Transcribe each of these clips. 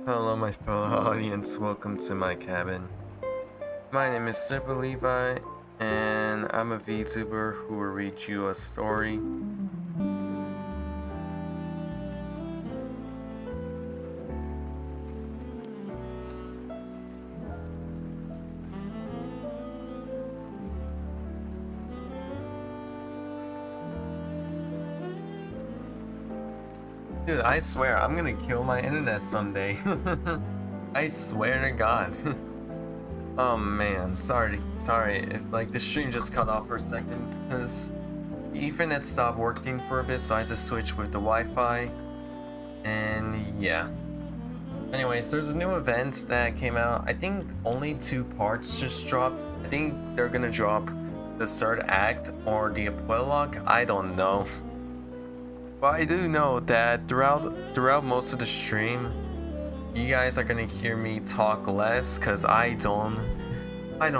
Hello, my fellow audience. Welcome to my cabin. My name is Super Levi, and I'm a VTuber who will read you a story. Dude, I swear I'm gonna kill my internet someday. I swear to God. Oh man, sorry if like the stream just cut off for a second because Ethernet stopped working for a bit, so I had to switch with the Wi-Fi. And yeah. Anyways, there's a new event that came out. I think only 2 parts just dropped. I think they're gonna drop the 3rd act or the epilogue. I don't know. But I do know that throughout most of the stream, you guys are gonna hear me talk less because I don't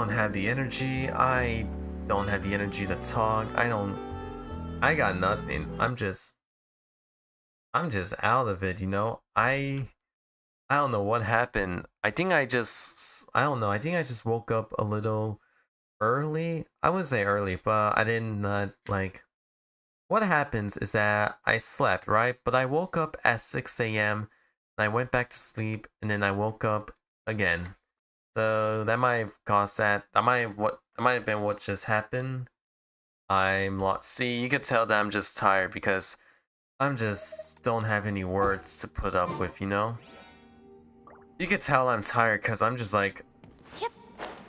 have the energy. I don't have the energy to talk. I got nothing. I'm just out of it, you know? I don't know what happened. I think I just woke up a little early. I wouldn't say early, but I did not like. What happens is that I slept, right? But I woke up at 6 a.m. and I went back to sleep, and then I woke up again. So that might have caused that. That might have been what just happened. I'm lost. See, you could tell that I'm just tired because I'm just don't have any words to put up with, you know? You could tell I'm tired because I'm just like,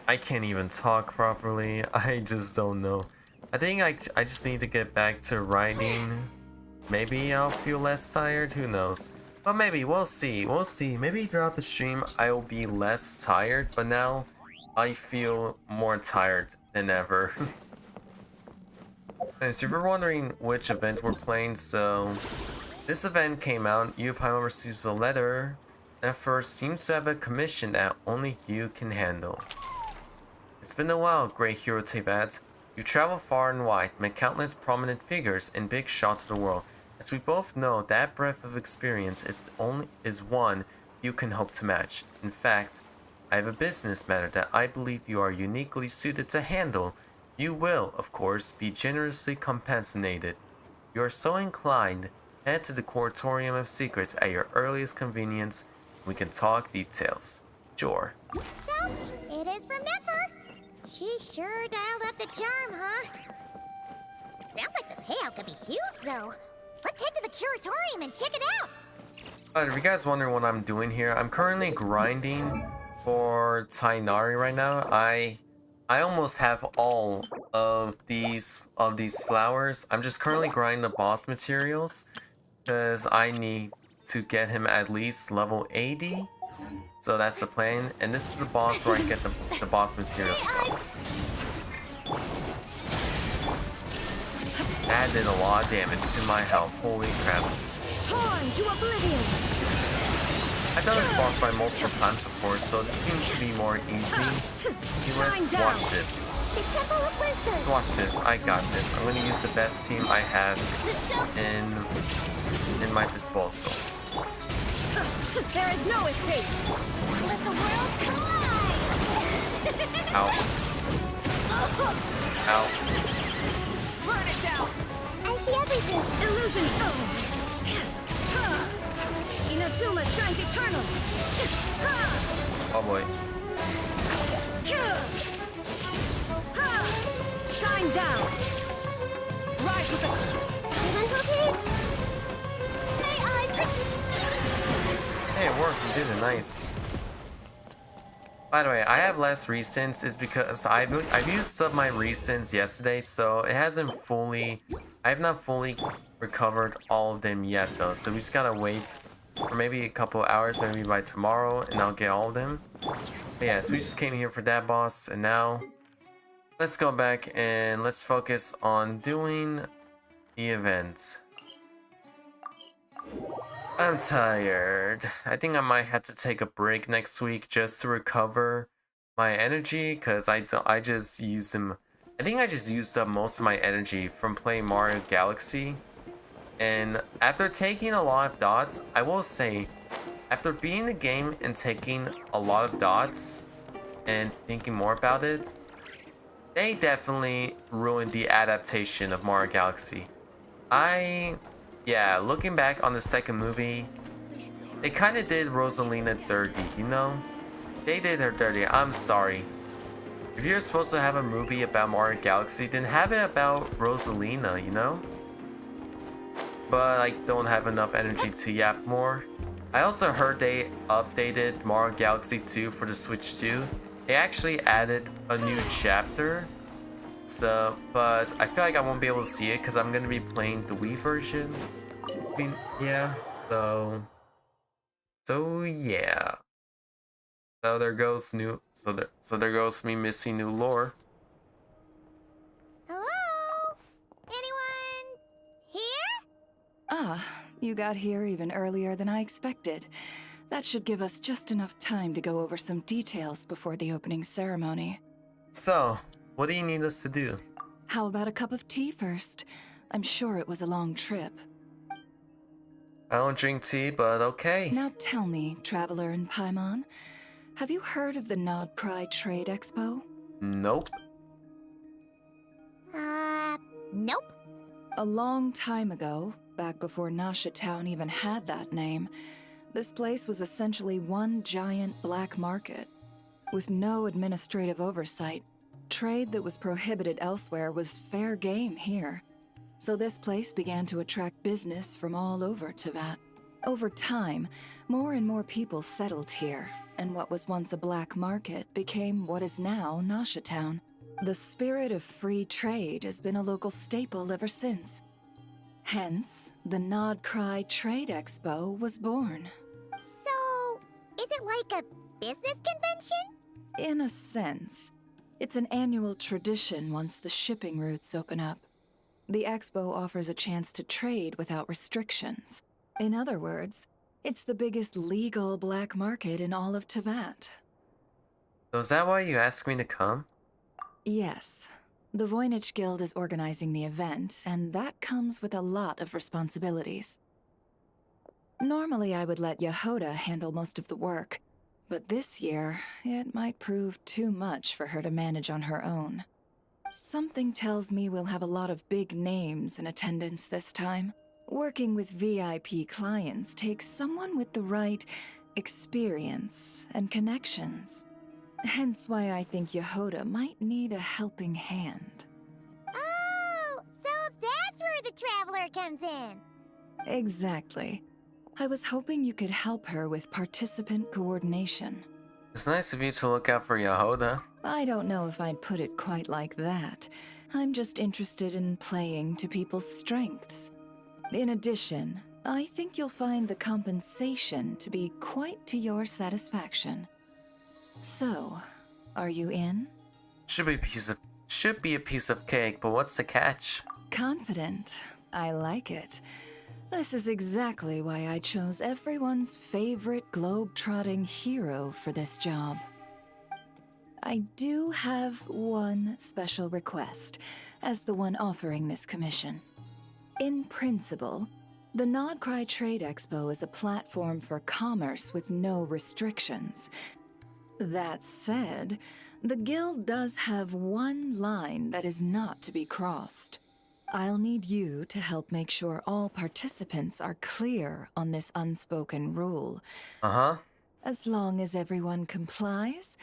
I can't even talk properly. I just don't know. I think I just need to get back to writing. Maybe I'll feel less tired, who knows. But maybe, we'll see. Maybe throughout the stream I will be less tired, but now I feel more tired than ever. And so if you're wondering which event we're playing, so this event came out, you Paimon receives a letter that first seems to have a commission that only you can handle. It's been a while, great hero Tevat. You travel far and wide, met countless prominent figures and big shots of the world. As we both know, that breadth of experience is one you can hope to match. In fact, I have a business matter that I believe you are uniquely suited to handle. You will, of course, be generously compensated. You are so inclined, head to the Curatorium of Secrets at your earliest convenience. We can talk details. Sure. So, it is from Nefer. She sure dialed up the charm, huh? Sounds like the payout could be huge, though. Let's head to the Curatorium and check it out! If you guys wondering what I'm doing here, I'm currently grinding for Tainari right now. I almost have all of these flowers. I'm just currently grinding the boss materials because I need to get him at least level 80. So that's the plan, and this is the boss where I get the boss materials from. That did a lot of damage to my health. Holy crap. Torn to oblivion! I've done this boss fight multiple times before, so this seems to be more easy. Watch this. The Temple of Wisdom! Just watch this. I got this. I'm gonna use the best team I have in my disposal. There is no escape! Let the world collide! Ow. Ow. Burn it down! I see everything! Illusion! Inazuma shines eternal! Oh boy. Shine down! Rise with the... May I... Hey, it worked. You did it. Nice. By the way, I have less recents is because I've used up my recents yesterday, so it hasn't fully... I have not fully recovered all of them yet, though. So we just gotta wait for maybe a couple hours, maybe by tomorrow, and I'll get all of them. But yeah, so we just came here for that boss, and now let's go back and let's focus on doing the event. I'm tired. I think I might have to take a break next week just to recover my energy, because I just used them. I think I just used up most of my energy from playing Mario Galaxy. And after taking a lot of dots, I will say After beating the game and taking a lot of dots and thinking more about it, they definitely ruined the adaptation of Mario Galaxy. Yeah, looking back on the second movie, they kind of did Rosalina dirty, you know? They did her dirty. I'm sorry. If you're supposed to have a movie about Mario Galaxy, then have it about Rosalina, you know? But I don't have enough energy to yap more. I also heard they updated Mario Galaxy 2 for the Switch 2. They actually added a new chapter. So, but I feel like I won't be able to see it because I'm gonna be playing the Wii version. I mean, yeah, so yeah. So there goes there goes me missing new lore. Hello? Anyone here? Ah, you got here even earlier than I expected. That should give us just enough time to go over some details before the opening ceremony. So, what do you need us to do? How about a cup of tea first? I'm sure it was a long trip. I don't drink tea, but okay. Now tell me, Traveler in Paimon, have you heard of the Nod Cry Trade Expo? Nope. Nope. A long time ago, back before Nasha Town even had that name, this place was essentially one giant black market. With no administrative oversight, trade that was prohibited elsewhere was fair game here. So this place began to attract business from all over Teyvat. Over time, more and more people settled here, and what was once a black market became what is now Nasha Town. The spirit of free trade has been a local staple ever since. Hence, the Nod Cry Trade Expo was born. So, is it like a business convention? In a sense, it's an annual tradition once the shipping routes open up. The expo offers a chance to trade without restrictions. In other words, it's the biggest legal black market in all of Teyvat. So is that why you asked me to come? Yes. The Voynich Guild is organizing the event, and that comes with a lot of responsibilities. Normally I would let Yehoda handle most of the work, but this year, it might prove too much for her to manage on her own. Something tells me we'll have a lot of big names in attendance this time. Working with VIP clients takes someone with the right experience and connections. Hence why I think Yehoda might need a helping hand. Oh, so that's where the Traveler comes in. Exactly. I was hoping you could help her with participant coordination. It's nice of you to look out for Yehoda. I don't know if I'd put it quite like that. I'm just interested in playing to people's strengths. In addition, I think you'll find the compensation to be quite to your satisfaction. So, are you in? Should be a piece of cake, but what's the catch? Confident. I like it. This is exactly why I chose everyone's favorite globe-trotting hero for this job. I do have one special request, as the one offering this commission. In principle, the Nod Cry Trade Expo is a platform for commerce with no restrictions. That said, the Guild does have one line that is not to be crossed. I'll need you to help make sure all participants are clear on this unspoken rule. Uh-huh. As long as everyone complies,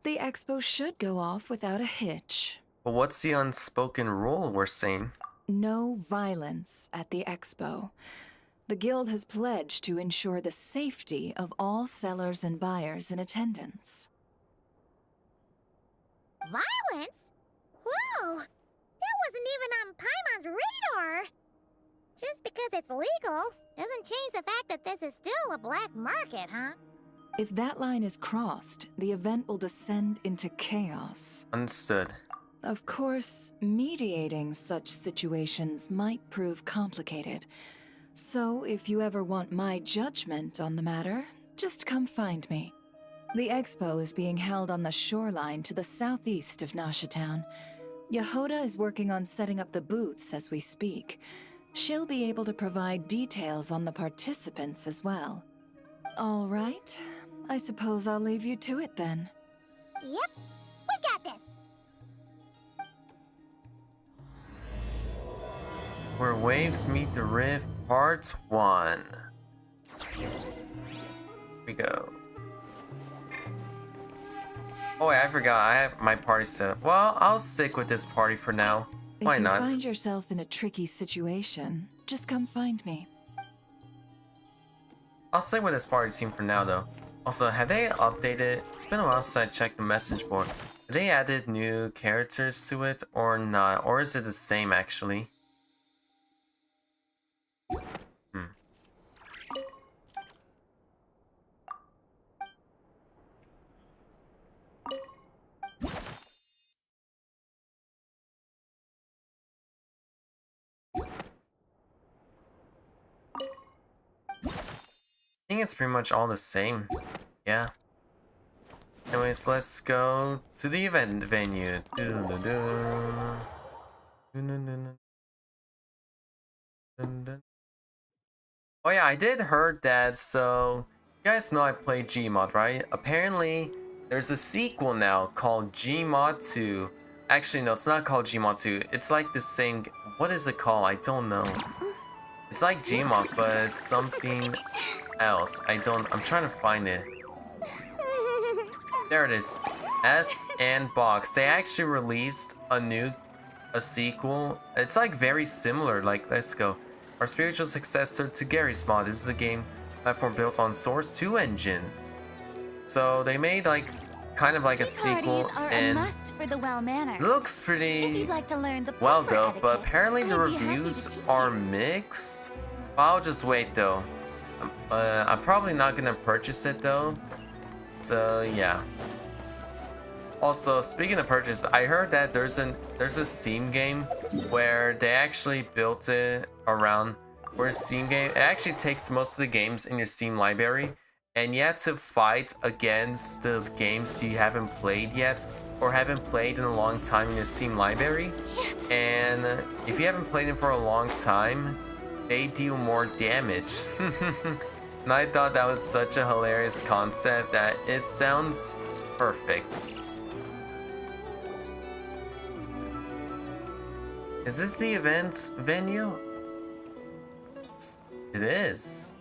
the expo should go off without a hitch. But what's the unspoken rule we're saying? No violence at the expo. The Guild has pledged to ensure the safety of all sellers and buyers in attendance. Violence? Whoa! That wasn't even on Paimon's radar! Just because it's legal doesn't change the fact that this is still a black market, huh? If that line is crossed, the event will descend into chaos. Understood. Of course, mediating such situations might prove complicated. So if you ever want my judgment on the matter, just come find me. The expo is being held on the shoreline to the southeast of Nasha Town. Yehoda is working on setting up the booths as we speak. She'll be able to provide details on the participants as well. All right. I suppose I'll leave you to it then. Yep, we got this. Where Waves Meet the Rift, Part 1. Here we go. Oh wait, I forgot. I have my party set up. Well, I'll stick with this party for now. Why not? If you find yourself in a tricky situation, just come find me. I'll stick with this party team for now, though. Also, have they updated? It's been a while since I checked the message board. Have they added new characters to it or not? Or is it the same, actually? I think it's pretty much all the same. Yeah. Anyways, let's go to the event venue. Oh yeah, I did heard that, so you guys know I played Gmod, right? Apparently, there's a sequel now called Gmod 2. Actually, no, it's not called Gmod 2. It's like the same... What is it called? I don't know. It's like Gmod, but it's something else. I'm trying to find it. There it is. S and Box. They actually released a sequel. It's like very similar. Like, let's go. Our spiritual successor to Gary's Mod. This is a game platform built on Source 2 engine. So they made like kind of like a sequel, and for the well-mannered. looks pretty If you'd like to learn the well proper though, but etiquette, apparently the I'd be happy to reviews teach are you. mixed. I'll just wait though. I'm probably not gonna purchase it though. So yeah. Also, speaking of purchase, I heard that there's a Steam game where they actually built it around where a Steam game. It actually takes most of the games in your Steam library, and you have to fight against the games you haven't played yet or haven't played in a long time in your Steam library. And if you haven't played them for a long time, they deal more damage. And I thought that was such a hilarious concept that it sounds perfect. Is this the event venue? It is.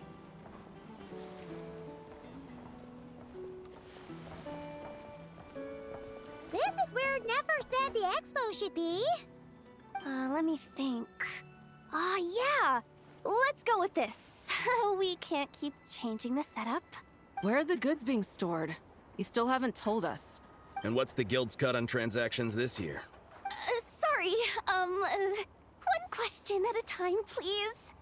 This is where Nefer said the expo should be. Let me think. Yeah. Let's go with this. We can't keep changing the setup. Where are the goods being stored? You still haven't told us. And what's the guild's cut on transactions this year? Sorry, one question at a time, please.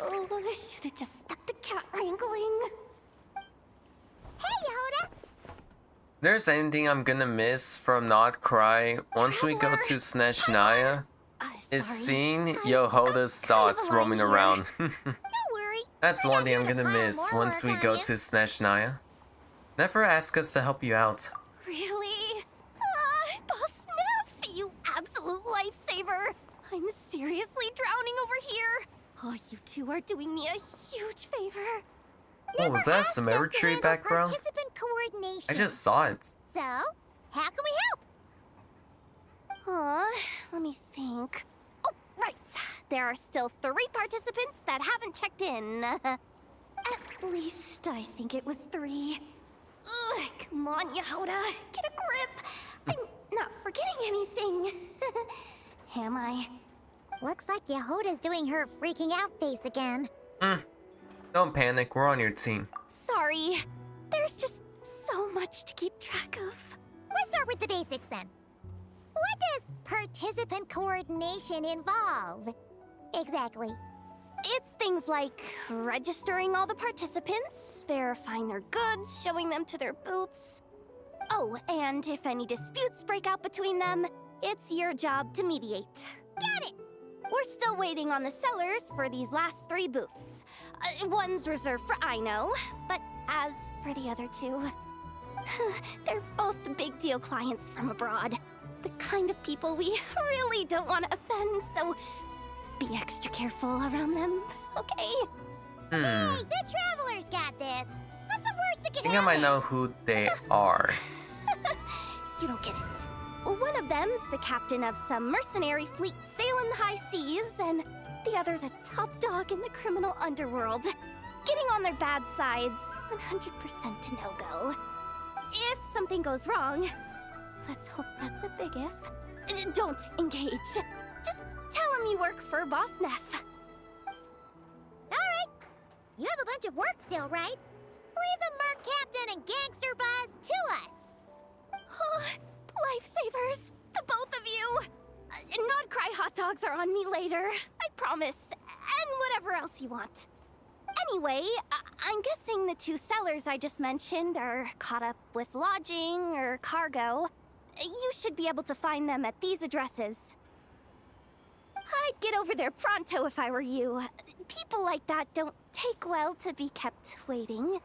Oh, I should have just stuck to cat wrangling. Hey, Yehuda! There's anything I'm gonna miss from Not Cry once we go to Snezhnaya, is Sorry. seeing Yehuda's thoughts roaming around. Don't worry. That's We're one not thing I'm doing a gonna pile miss more once work we on go you. to Snezhnaya. Never ask us to help you out. Really? Boss Neff, you absolute lifesaver! I'm seriously drowning over here. Oh, you two are doing me a huge favor. Oh, was that a Ask us to symmetry handle background? Participant coordination. I just saw it. So, how can we help? Let me think. Oh, right. There are still 3 participants that haven't checked in. At least I think it was 3. Ugh, come on, Yehuda. Get a grip. I'm not forgetting anything. Am I? Looks like Yehuda's doing her freaking out face again. Don't panic, we're on your team. Sorry. There's just so much to keep track of. Let's start with the basics then. What does participant coordination involve? Exactly. It's things like registering all the participants, verifying their goods, showing them to their booths. Oh, and if any disputes break out between them, it's your job to mediate. Got it! We're still waiting on the sellers for these last 3 booths. One's reserved for Ino, but as for the other 2, they're both big deal clients from abroad. The kind of people we really don't want to offend, so Be extra careful around them, okay? Hmm. Hey, the Travelers got this. What's the worst that I can think I might happen? know who they are. You don't get it. One of them's the captain of some mercenary fleet sailing the high seas, and the other's a top dog in the criminal underworld. Getting on their bad sides, 100% a no-go. If something goes wrong, let's hope that's a big if, don't engage. Just tell him you work for Boss Neff. Alright. You have a bunch of work still, right? Leave the Merc Captain and Gangster Buzz to us. Oh, lifesavers, the both of you. Not cry hot dogs are on me later, I promise. And whatever else you want. Anyway, I'm guessing the two sellers I just mentioned are caught up with lodging or cargo. You should be able to find them at these addresses. I'd get over there pronto if I were you. People like that don't take well to be kept waiting.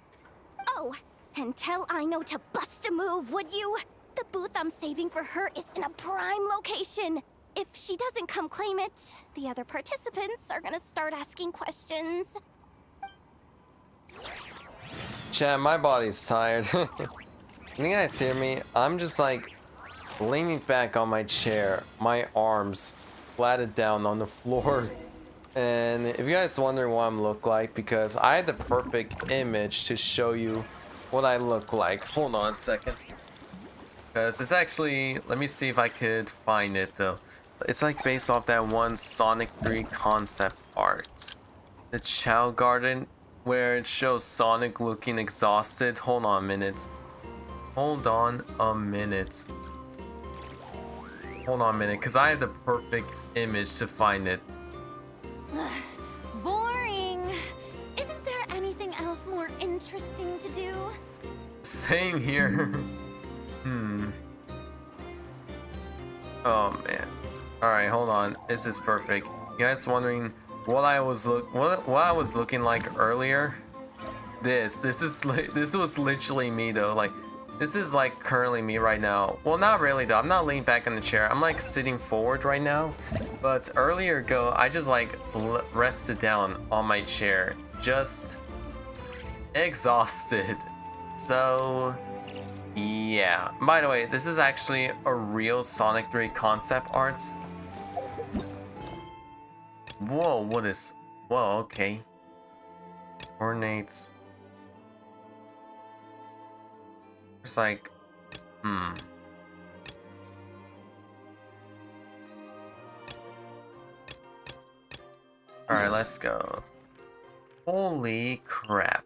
Oh, and tell Aino to bust a move, would you? The booth I'm saving for her is in a prime location. If she doesn't come claim it, the other participants are gonna start asking questions. Chat, my body's tired. You guys hear me? I'm just like leaning back on my chair, my arms flattened down on the floor. And if you guys wondering what I'm look like, because I had the perfect image to show you what I look like. Hold on a second. Because it's actually, let me see if I could find it though. It's like based off that one Sonic 3 concept art. The Chow Garden, where it shows Sonic looking exhausted. Hold on a minute. Hold on a minute. Hold on a minute, because I have the perfect image to find it. Boring. Isn't there anything else more interesting to do? Same here. Oh man. Alright, hold on. This is perfect. You guys wondering what I was looking like earlier? This was literally me though. Like, this is like currently me right now. Well, not really though. I'm not leaning back in the chair. I'm like sitting forward right now. But earlier ago, I just like rested down on my chair, just exhausted. So yeah. By the way, this is actually a real Sonic 3 concept art. Whoa, what is... Whoa, okay. Coordinates. It's like... Alright, let's go. Holy crap.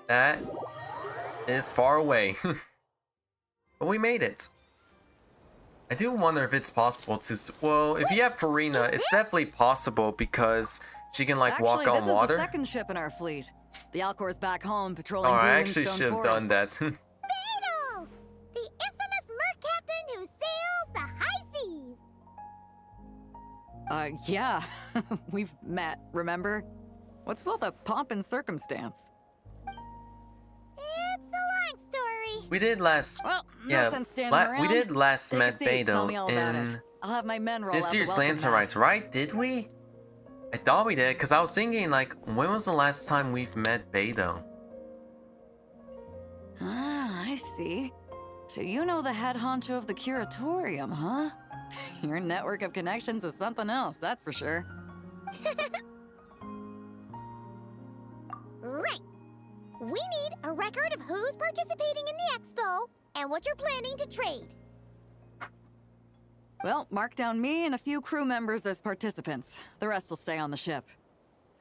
That is far away. But we made it. I do wonder if it's possible to... Well, if you have Farina, it's definitely possible because she can like walk on Actually, water. this is the second ship in our fleet. The Alcor's back home patrolling. Oh, I Green actually Stone should have Forest. done that. Beetle! The infamous Merc Captain who sails the high seas! Yeah. We've met, remember? What's with all the pomp and circumstance? It's a long story. We did last... Well, Yeah, no sense standing around. we did last Take a met seat, tell Beto me all about in it. I'll have my men roll this out the year's welcome Lantern mat. Rights, right? Did we? I thought we did, because I was thinking like, when was the last time we've met Beto? Ah, I see. So you know the head honcho of the curatorium, huh? Your network of connections is something else, that's for sure. Right. We need a record of who's participating in the expo and what you're planning to trade. Well, mark down me and a few crew members as participants. The rest will stay on the ship.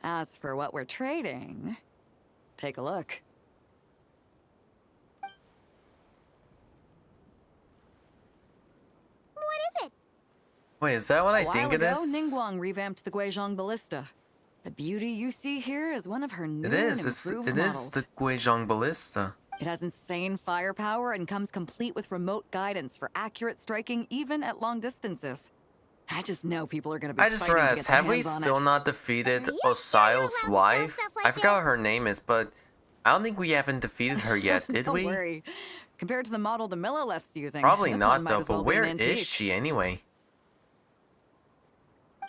As for what we're trading, take a look. What is it? Wait, is that what I A while think it ago, is? Ningguang revamped the Guizhong Ballista. The beauty you see here is one of her new It is. and improved It models. is the Guizhong Ballista. It has insane firepower and comes complete with remote guidance for accurate striking even at long distances. I just know people are going to be I just fighting to realized, get their have we hands on still it. not defeated Are you sure Osial's you're allowed to sell wife? stuff like I forgot this? what her name is, but I don't think we haven't defeated her yet, did Don't we? worry. Compared to the model the Millileth's using, Probably this not one might though, as well but be an where is antique. she anyway?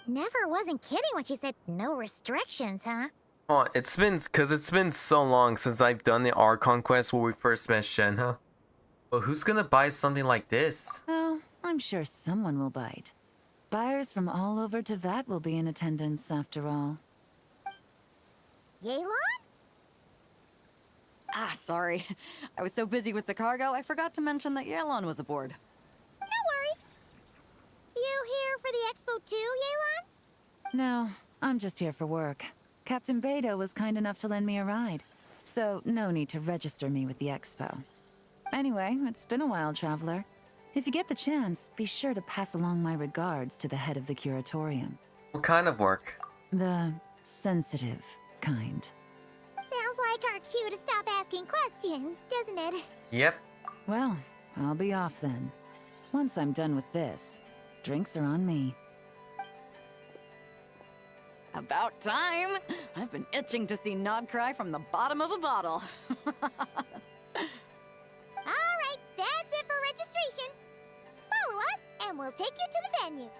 Never wasn't kidding when she said no restrictions, huh? Oh, it's been so long since I've done the Archon quest where we first met Shenhe. But who's gonna buy something like this? Oh, I'm sure someone will bite. Buyers from all over Teyvat will be in attendance after all. Yelan? Ah, sorry. I was so busy with the cargo, I forgot to mention that Yelan was aboard. No worries. You here for the expo too, Yelan? No, I'm just here for work. Captain Beidou was kind enough to lend me a ride, so no need to register me with the expo. Anyway, it's been a while, Traveler. If you get the chance, be sure to pass along my regards to the head of the curatorium. What kind of work? The sensitive kind. Sounds like our cue to stop asking questions, doesn't it? Yep. Well, I'll be off then. Once I'm done with this, drinks are on me. About time! I've been itching to see Nod cry from the bottom of a bottle. Alright, that's it for registration. Follow us, and we'll take you to the venue.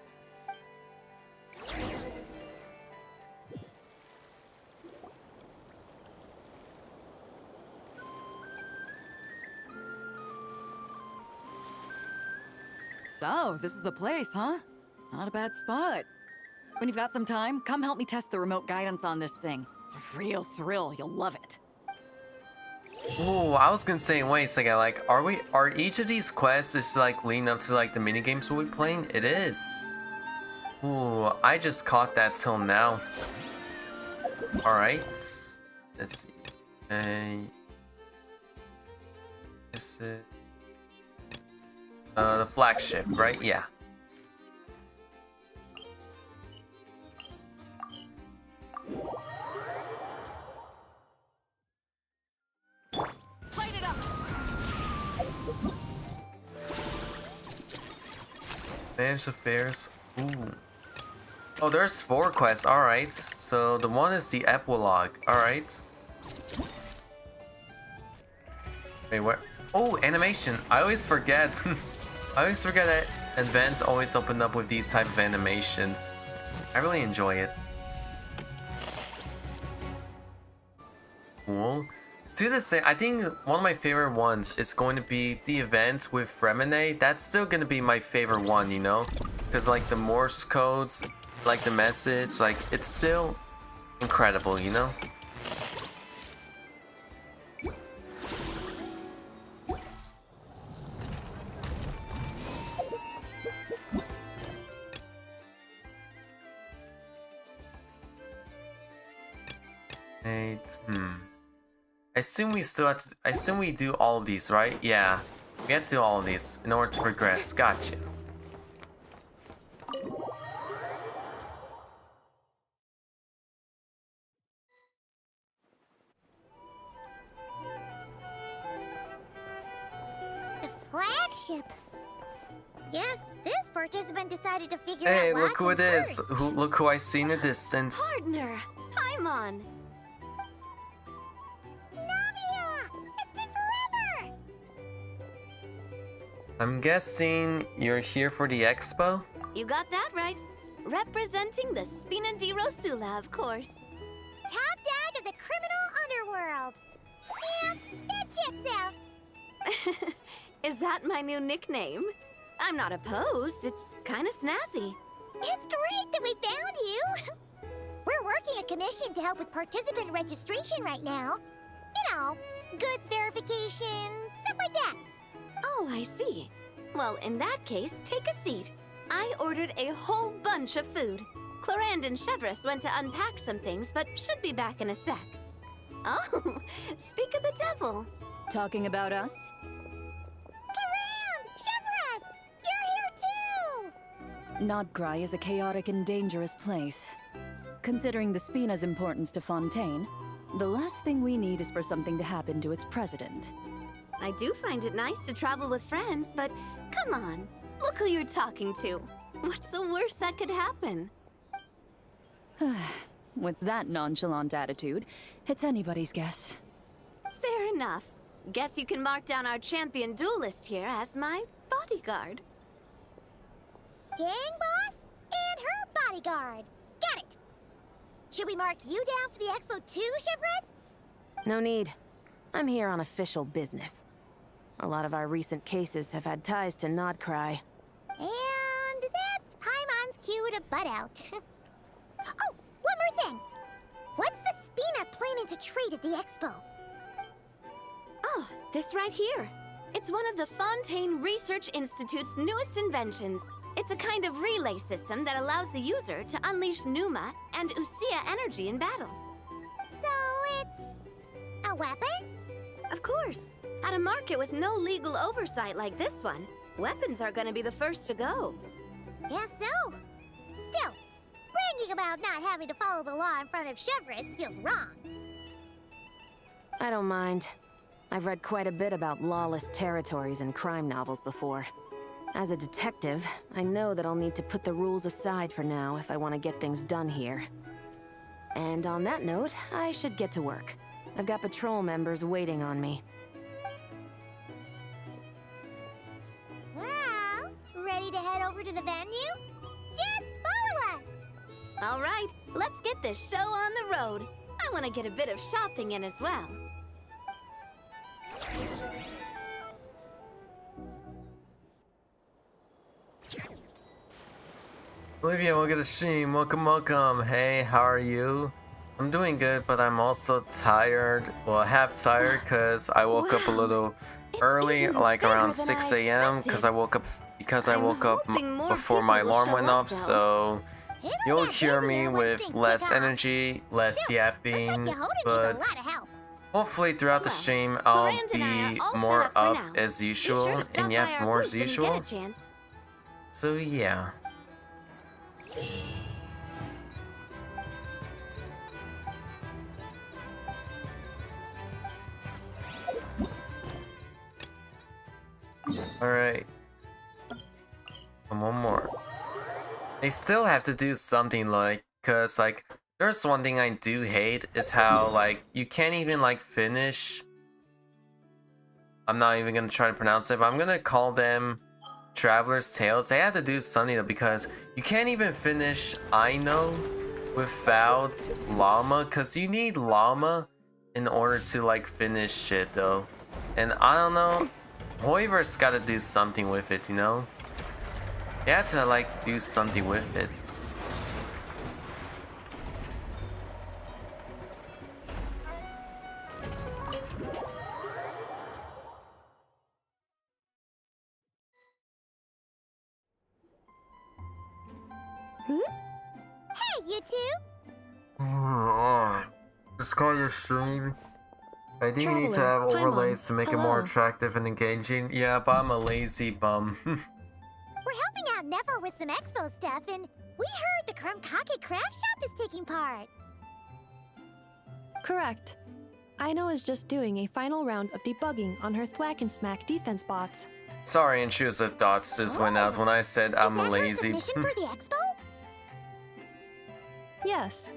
So, this is the place, huh? Not a bad spot. When you've got some time, come help me test the remote guidance on this thing. It's a real thrill, you'll love it. Ooh, I was gonna say, wait a second, like, are each of these quests just like leading up to like the mini games we'll be playing? It is. Ooh, I just caught that till now. Alright. Let's see. Is it the flagship, right? Yeah. Light it up! Manage affairs. Ooh. Oh, there's 4 quests. Alright. So the one is the epilogue. Alright. Wait, where? Oh, animation. I always forget. I always forget that events always open up with these type of animations. I really enjoy it. Cool. To this day, I think one of my favorite ones is going to be the event with Fremine. That's still going to be my favorite one, you know? Because like the Morse codes, like the message, like it's still incredible, you know? I assume we do all of these, right? Yeah. We have to do all of these in order to progress. Gotcha. The flagship. Guess this participant decided to figure Hey, out look who it is. first. Look who I see in the distance. Partner, Paimon. Navia! It's been forever! I'm guessing you're here for the expo? You got that right. Representing the Spina di Rosula, of course. Top dog of the criminal underworld. Yeah, that checks out. Is that my new nickname? I'm not opposed. It's kind of snazzy. It's great that we found you. We're working a commission to help with participant registration right now. You know, goods verification, stuff like that. Oh, I see. Well, in that case, take a seat. I ordered a whole bunch of food. Clorand and Chevreuse went to unpack some things, but should be back in a sec. Oh, speak of the devil. Talking about us? Clorand! Chevreuse! You're here too! Nodcry is a chaotic and dangerous place. Considering the Spina's importance to Fontaine, the last thing we need is for something to happen to its president. I do find it nice to travel with friends, but come on, look who you're talking to. What's the worst that could happen? With that nonchalant attitude, it's anybody's guess. Fair enough. Guess you can mark down our champion duelist here as my bodyguard. Gang boss and her bodyguard. Got it. Should we mark you down for the expo too, Chivress? No need. I'm here on official business. A lot of our recent cases have had ties to Nodcry. And that's Paimon's cue to butt out. Oh, one more thing. What's the Spina planning to trade at the expo? Oh, this right here. It's one of the Fontaine Research Institute's newest inventions. It's a kind of relay system that allows the user to unleash Numa and Usia energy in battle. So it's a weapon? Of course. At a market with no legal oversight like this one, weapons are gonna be the first to go. Yes, so. Still, bragging about not having to follow the law in front of Chivress feels wrong. I don't mind. I've read quite a bit about lawless territories and crime novels before. As a detective, I know that I'll need to put the rules aside for now if I want to get things done here. And on that note, I should get to work. I've got patrol members waiting on me. Well, ready to head over to the venue? Just follow us! All right, let's get this show on the road. I want to get a bit of shopping in as well. Olivia, welcome to the stream. Welcome, welcome. Hey, how are you? I'm doing good, but I'm also tired. Well, half tired because I woke up a little early, even like better around than 6 I a.m. because I woke up hoping more before my people will alarm show went up, off. though. So It'll you'll get hear busier me when with things less kick off. energy, less Still, yapping, Yehoda needs a but lot of help. hopefully throughout the Well, stream I'll Florence and I be are all more set up for up now. as Be usual sure to stop and by yap our more booth as when you usual. get a chance. So yeah. Alright. And one more. They still have to do something like, cause like, there's one thing I do hate is how like, you can't even like finish. I'm not even gonna try to pronounce it, but I'm gonna call them Traveler's Tales. They have to do something though, because you can't even finish Aino without Llama, cause you need Llama in order to like finish shit though. And I don't know, Hoiver's gotta do something with it, you know? They had to like do something with it. Hey, you two! Just call your stream. I think you need to Traveler, have overlays to make it more hello. attractive and engaging. Yeah, but I'm a lazy bum. We're helping out Nefer with some expo stuff, and we heard the Krumkake craft shop is taking part. Correct. Aino is just doing a final round of debugging on her Thwack and Smack defense bots. Sorry, intrusive thoughts just went out when I said I'm is that lazy. Her submission for the expo? Yes,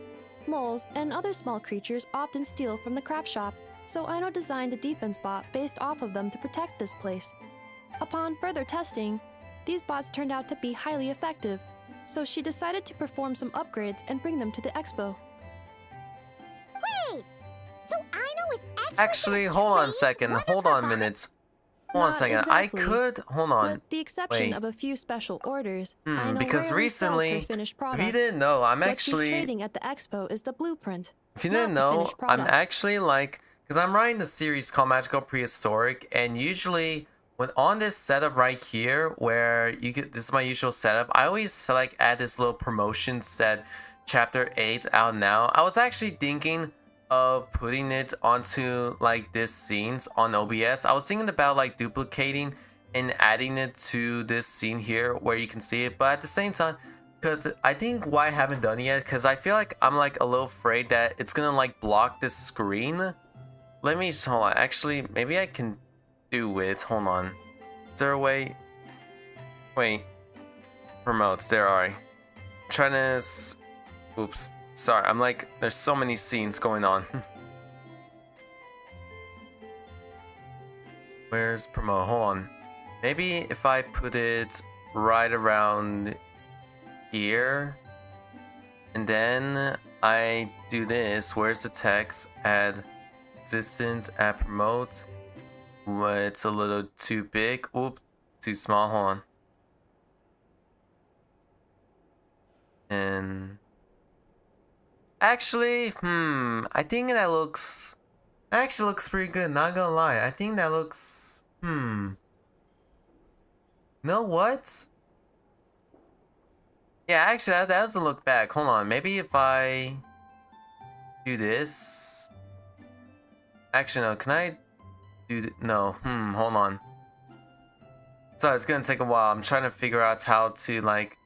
moles and other small creatures often steal from the craft shop, so Aino designed a defense bot based off of them to protect this place. Upon further testing, these bots turned out to be highly effective, so she decided to perform some upgrades and bring them to the expo. Wait! So Aino is Actually, gonna hold on a trade second. one of Hold her on bots? minutes. Hold on a Not second. exactly. I could hold on. With the exception Wait. of a few special orders, Aino Because rarely sells her recently, finished if products. you didn't know, I'm What actually. she's trading at the expo is the blueprint. If you not didn't the know, finished I'm product. actually like, because I'm writing the series called Magical Prehistoric, and usually when on this setup right here, where you get this is my usual setup, I always like add this little promotion set, Chapter 8 out now. I was actually thinking of putting it onto like this scenes on OBS. I was thinking about like duplicating and adding it to this scene here where you can see it, but at the same time, because I think why I haven't done it yet, because I feel like I'm like a little afraid that it's gonna like block the screen. Let me just hold on. Actually, maybe I can do it. Hold on. Is there a way? Wait. Remotes. There are. Trying to. Oops. Sorry. I'm like. There's so many scenes going on. Where's promote? Hold on. Maybe if I put it right around here. And then I do this. Where's the text? Add existence, add promote. It's a little too big. Oop, too small. Hold on. And actually, I think that actually looks pretty good, not gonna lie. I think that looks, know what? Yeah, actually, that doesn't look bad. Hold on, maybe if I do this. Actually, no, can I do no, hold on. Sorry, it's gonna take a while. I'm trying to figure out how to, like,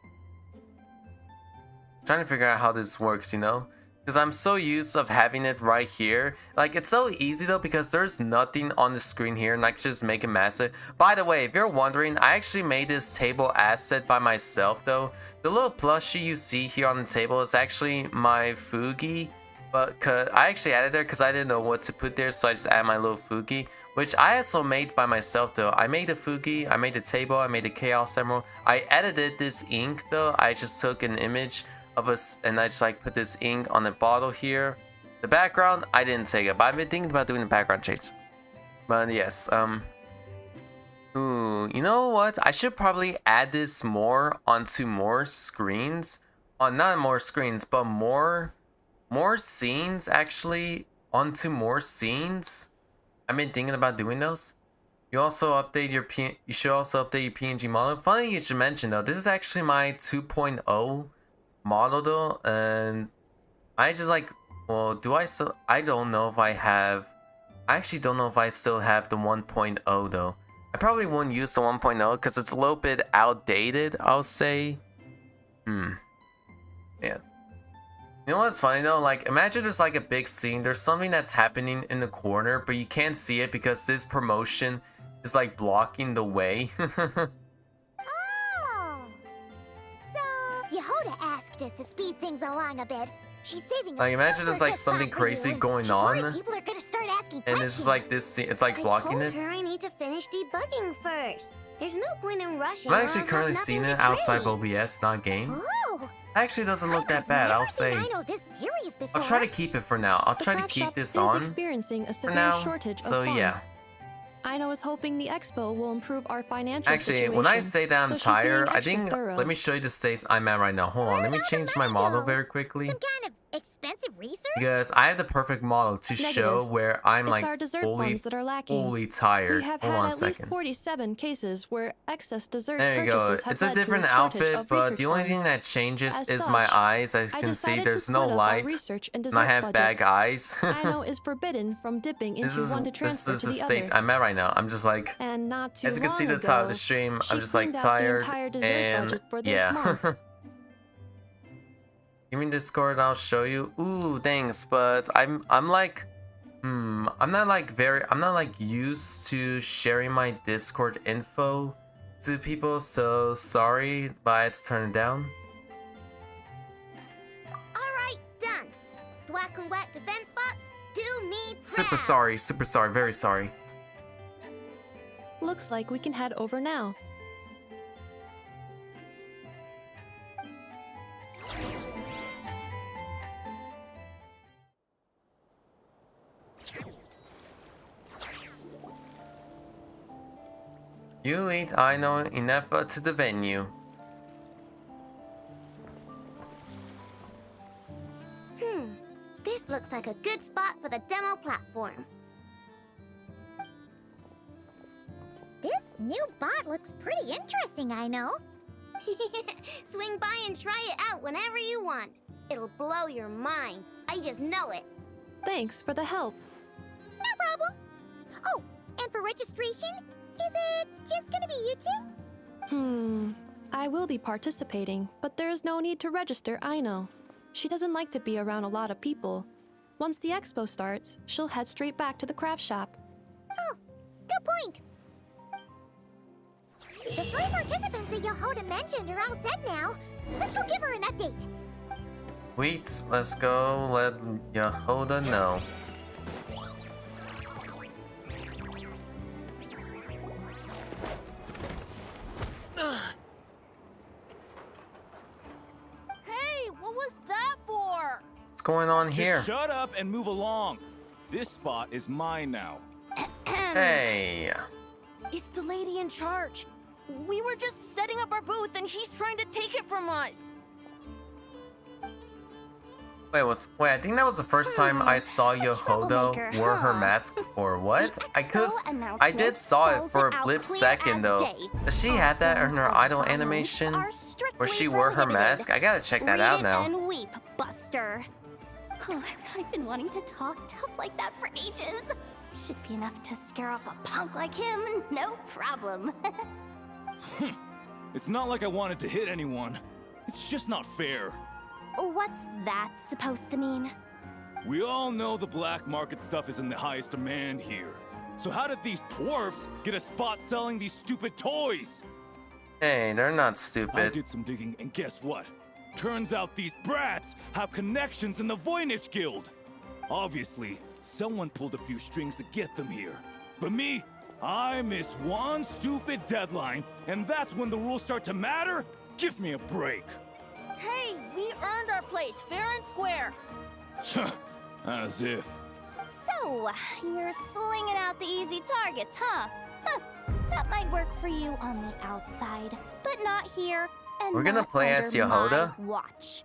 trying to figure out how this works, you know? Because I'm so used of having it right here. Like, it's so easy though because there's nothing on the screen here and I can just make it massive. By the way, if you're wondering, I actually made this table asset by myself though. The little plushie you see here on the table is actually my Fugi. But I actually added there because I didn't know what to put there, so I just added my little Fugi. Which I also made by myself though. I made a Fugi, I made a table, I made a Chaos Emerald. I edited this ink though. I just took an image of us and I just like put this ink on the bottle here. The background I didn't take it, but I've been thinking about doing the background change. But yes, ooh, you know what? I should probably add this more onto more screens. Not more screens, but more scenes actually onto more scenes. I've been thinking about doing those. You also update your you should also update your PNG model. Funny you should mention though, this is actually my 2.0 model though, and I just like, well, do I still, I don't know if I have, I actually don't know if I still have the 1.0 though. I probably won't use the 1.0 because it's a little bit outdated, I'll say. Yeah. You know what's funny though? Like, imagine there's like a big scene, there's something that's happening in the corner, but you can't see it because this promotion is like blocking the way. Yehoda asked us to speed things along a bit. She's saving us. Like, imagine there's like something crazy going on, people are gonna start asking and it's just like this scene, it's like blocking it. I told her I need to finish debugging first. There's no point in rushing. I'm actually currently seeing it outside of OBS, not game. Oh, Actually doesn't look that bad, I'll say. I know this series before. I'll try to keep it for now. I'll try to keep this on experiencing a severe now. shortage of So funds. yeah. Aino is hoping the expo will improve our financial Actually, situation. when I say that I'm so she's being tired, I extra think, thorough. let me show you the states I'm at right now. Hold on, let me change my model very quickly. Some kind of expensive research? Because I have the perfect model to show Negative. where I'm It's like our dessert fully funds that are lacking. fully tired. We have Hold had on a at least second. 47 cases where excess dessert There you go. purchases have It's a led to different shortage outfit, of but research the only thing funds. that changes As is such, my eyes. As you I can see, decided to there's no split up our light, research and and I dessert have bad budgets. eyes. Aino is forbidden from dipping into one to this transfer is to the the state other. I'm at right now. I'm just like, And not too as you can see long the top of ago, the stream, she I'm just like cleaned out the tired, entire dessert and budget for this yeah. month. Give me Discord, I'll show you. Ooh, thanks, but I'm like, I'm not like used to sharing my Discord info to people, so sorry, but I had to turn it down. Alright, done. Thwack and whack defense bots, do me proud. Super sorry, very sorry. Looks like we can head over now. You lead Aino enough to the venue. This looks like a good spot for the demo platform. This new bot looks pretty interesting, I know. Swing by and try it out whenever you want. It'll blow your mind. I just know it. Thanks for the help. No problem. Oh, and for registration, is it just gonna be you two? I will be participating, but there is no need to register, Aino. She doesn't like to be around a lot of people. Once the expo starts, she'll head straight back to the craft shop. Oh, good point. The 3 participants that Yehoda mentioned are all set now. Let's go give her an update. Wait, let's go let Yehoda know. Hey, what was that going on here? Just shut up and move along. This spot is mine now. Hey. It's the lady in charge. We were just setting up our booth and he's trying to take it from us. Wait, I think that was the first time I saw Yohoda troublemaker, wore her huh? mask before. What? The I could Expo I announcement did saw it spells for it a out blip clear second as though. day. Does she All have that in forms her of idol violence animation? are Where strictly she wore her prohibited. mask? I gotta check that Read out it now. and weep, Buster. Oh, I've been wanting to talk tough like that for ages. Should be enough to scare off a punk like him, no problem. It's not like I wanted to hit anyone. It's just not fair. What's that supposed to mean? We all know the black market stuff is in the highest demand here. So how did these dwarfs get a spot selling these stupid toys? Hey, they're not I stupid. did some digging, and guess what? Turns out these brats have connections in the Voynich Guild. Obviously, someone pulled a few strings to get them here. But me, I miss one stupid deadline, and that's when the rules start to matter? Give me a break. Hey, we earned our place fair and square. As if. So, you're slinging out the easy targets, huh? That might work for you on the outside, but not here, and We're gonna not play as under Yohoda? my watch.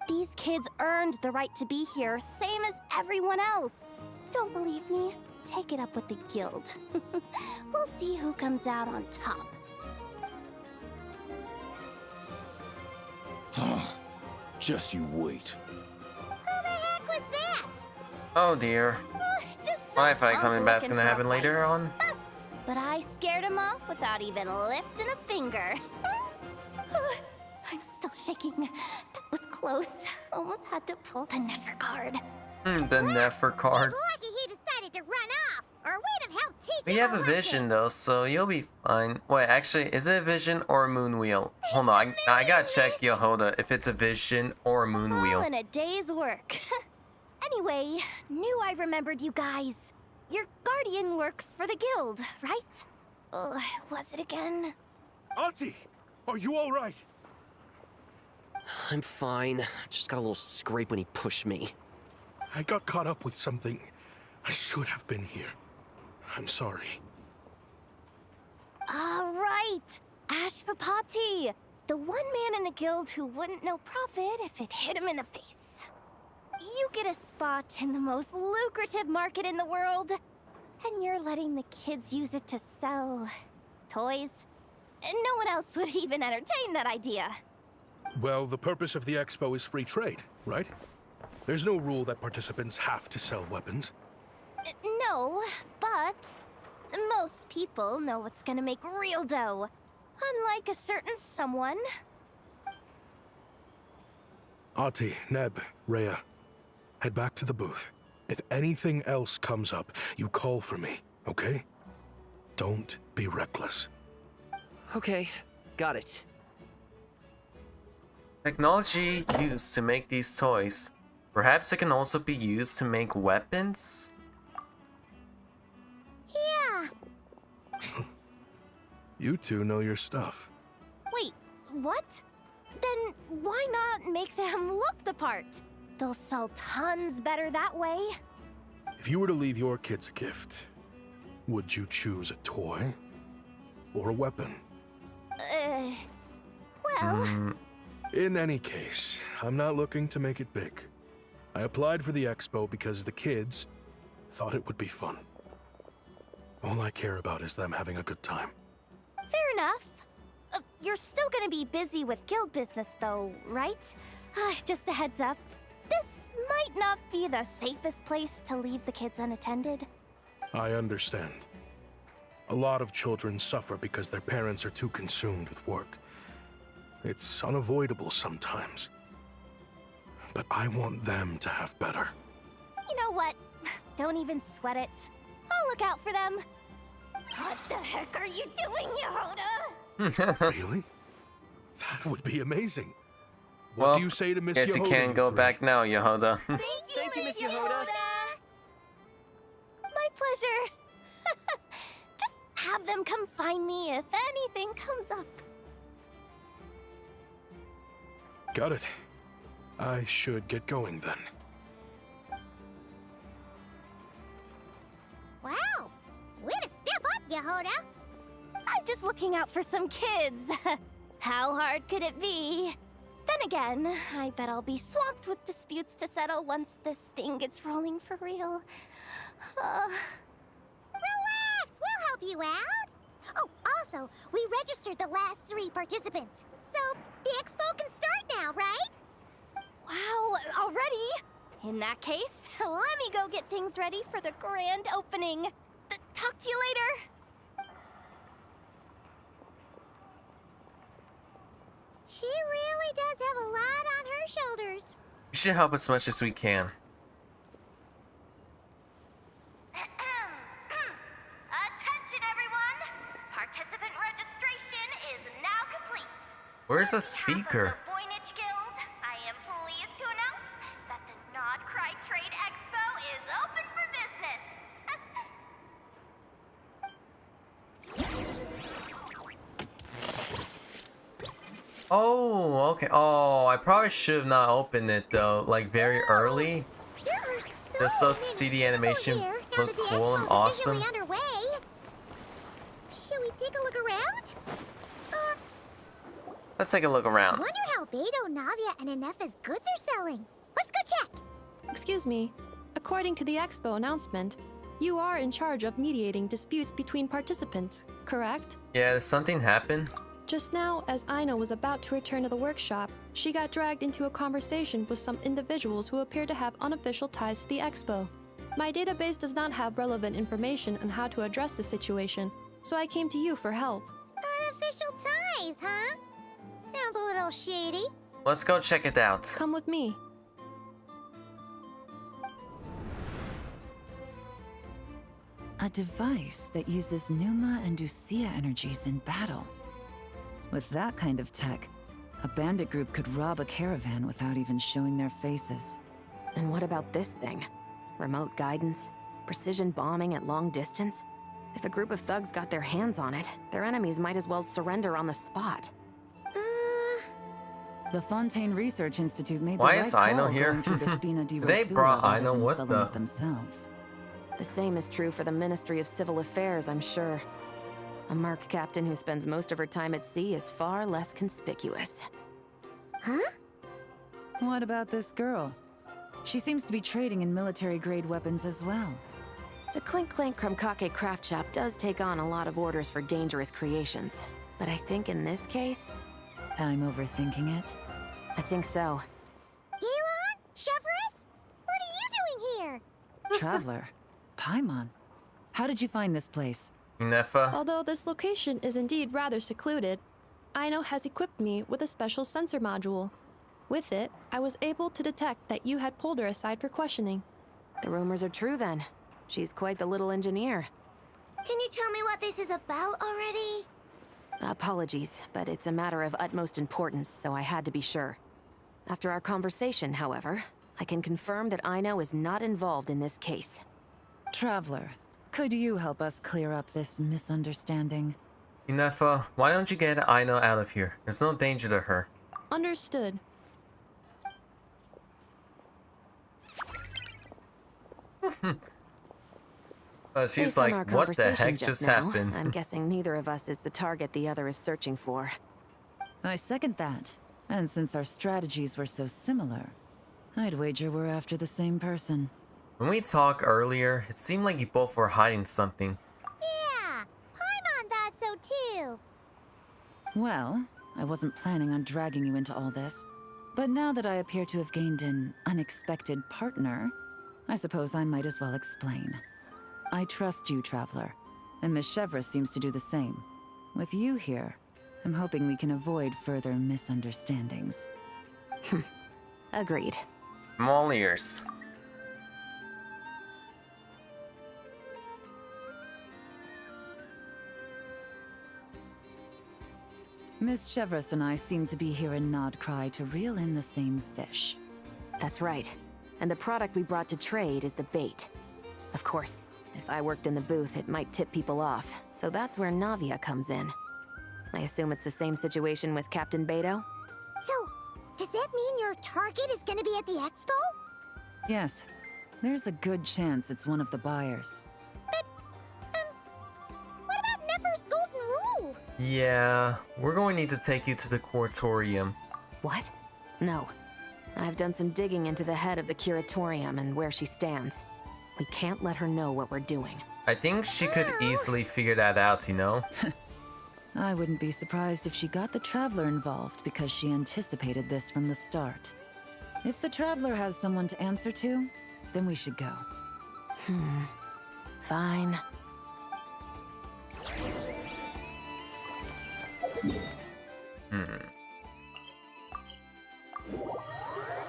These kids earned the right to be here, same as everyone else. Don't believe me? Take it up with the guild. We'll see who comes out on top. Just you wait. Who the heck was that? Oh dear. Just I some feel like something punk bad's looking gonna for a happen later fight. on. But I scared him off without even lifting a finger. I'm still shaking. That was close. Almost had to pull the Nefer card. The Nefer card. Lucky he decided to run off, or we'd have helped teach We him have a a lesson. vision though, so you'll be fine. Wait, actually, is it a vision or a moon wheel? Hold on, I gotta check Yohoda if it's a vision or a moon All wheel. in a day's work. Anyway, knew I remembered you guys. Your guardian works for the guild, right? Was it again? Auntie, are you all right? I'm fine. Just got a little scrape when he pushed me. I got caught up with something. I should have been here. I'm sorry. Right. Ashvapati. The one man in the guild who wouldn't know profit if it hit him in the face. You get a spot in the most lucrative market in the world, and you're letting the kids use it to sell toys. And no one else would even entertain that idea. Well, the purpose of the expo is free trade, right? There's no rule that participants have to sell weapons. No, but most people know what's gonna make real dough. Unlike a certain someone. Ati, Neb, Rhea, head back to the booth. If anything else comes up, you call for me, okay? Don't be reckless. Okay, got it. Technology used to make these toys. Perhaps it can also be used to make weapons? Yeah. You two know your stuff. Wait, what? Then why not make them look the part? They'll sell tons better that way. If you were to leave your kids a gift, would you choose a toy or a weapon? Well... In any case, I'm not looking to make it big. I applied for the expo because the kids thought it would be fun. All I care about is them having a good time. Fair enough. You're still gonna be busy with guild business though, right? Just a heads up. This might not be the safest place to leave the kids unattended. I understand. A lot of children suffer because their parents are too consumed with work. It's unavoidable sometimes. But I want them to have better. You know what? Don't even sweat it. I'll look out for them. What the heck are you doing, Yehoda? Really? That would be amazing. What Well, do you say to Miss guess you Yehoda, can't go three? back now, Yehoda. Thank you, Miss Yehoda. My pleasure. Just have them come find me if anything comes up. Got it. I should get going then. you, Hoda? I'm just looking out for some kids. How hard could it be? Then again, I bet I'll be swamped with disputes to settle once this thing gets rolling for real. Relax, we'll help you out. Oh, also, we registered the last 3 participants. So, the expo can start now, right? Wow, already? In that case, let me go get things ready for the grand opening. Talk to you later. She really does have a lot on her shoulders. We should help as much as we can. Attention, everyone! Participant registration is now complete. Where's a On behalf of speaker? the Voynich Guild, I am pleased to announce that the Nod Cry Trade Expo is open for business. Oh, okay. Oh, I probably should have not opened it though, like very early. There are Just so to see the animation here, now look that the cool and expo's awesome. officially underway. Should we take a look around? Let's take a look around. Wonder how Beto, Navia, and Inefa's goods are selling. Let's go check. Excuse me. According to the expo announcement, you are in charge of mediating disputes between participants, correct? Yeah, did something happen? Just now, as Aino was about to return to the workshop, she got dragged into a conversation with some individuals who appear to have unofficial ties to the expo. My database does not have relevant information on how to address the situation, so I came to you for help. Unofficial ties, huh? Sounds a little shady. Let's go check it out. Come with me. A device that uses Numa and Ducia energies in battle. With that kind of tech, a bandit group could rob a caravan without even showing their faces. And what about this thing? Remote guidance? Precision bombing at long distance? If a group of thugs got their hands on it, their enemies might as well surrender on the spot. The Fontaine Research Institute made Why the is right Aino call here? going through the Spina di They Rosula brought rather Aino, than what selling the- it themselves. The same is true for the Ministry of Civil Affairs, I'm sure. A merc captain who spends most of her time at sea is far less conspicuous. Huh? What about this girl? She seems to be trading in military-grade weapons as well. The Clink Clank Krumkake craft shop does take on a lot of orders for dangerous creations. But I think in this case, I'm overthinking it. I think so. Yelan? Chevron? What are you doing here? Traveler, Paimon, how did you find this place? Inefa? Although this location is indeed rather secluded, Aino has equipped me with a special sensor module. With it, I was able to detect that you had pulled her aside for questioning. The rumors are true then. She's quite the little engineer. Can you tell me what this is about already? Apologies, but it's a matter of utmost importance, so I had to be sure. After our conversation, however, I can confirm that Aino is not involved in this case. Traveler, could you help us clear up this misunderstanding? Inefa, why don't you get Aino out of here? There's no danger to her. Understood. She's Based on our like, what the conversation heck just now, happened? I'm guessing neither of us is the target the other is searching for. I second that. And since our strategies were so similar, I'd wager we're after the same person. When we talked earlier, it seemed like you both were hiding something. Yeah, Paimon thought so too. Well, I wasn't planning on dragging you into all this, but now that I appear to have gained an unexpected partner, I suppose I might as well explain. I trust you, Traveler, and Miss Chevra seems to do the same. With you here, I'm hoping we can avoid further misunderstandings. Agreed. I'm all ears. Miss Chevras and I seem to be here in Nod Cry to reel in the same fish. That's right. And the product we brought to trade is the bait. Of course, if I worked in the booth, it might tip people off, so that's where Navia comes in. I assume it's the same situation with Captain Beto? So, does that mean your target is gonna be at the expo? Yes, there's a good chance it's one of the buyers. What about Yeah, we're going to need to take you to the curatorium. What? No. I've done some digging into the head of the curatorium and where she stands. We can't let her know what we're doing. I think she could easily figure that out, you know? I wouldn't be surprised if she got the Traveler involved because she anticipated this from the start. If the Traveler has someone to answer to, then we should go. Fine.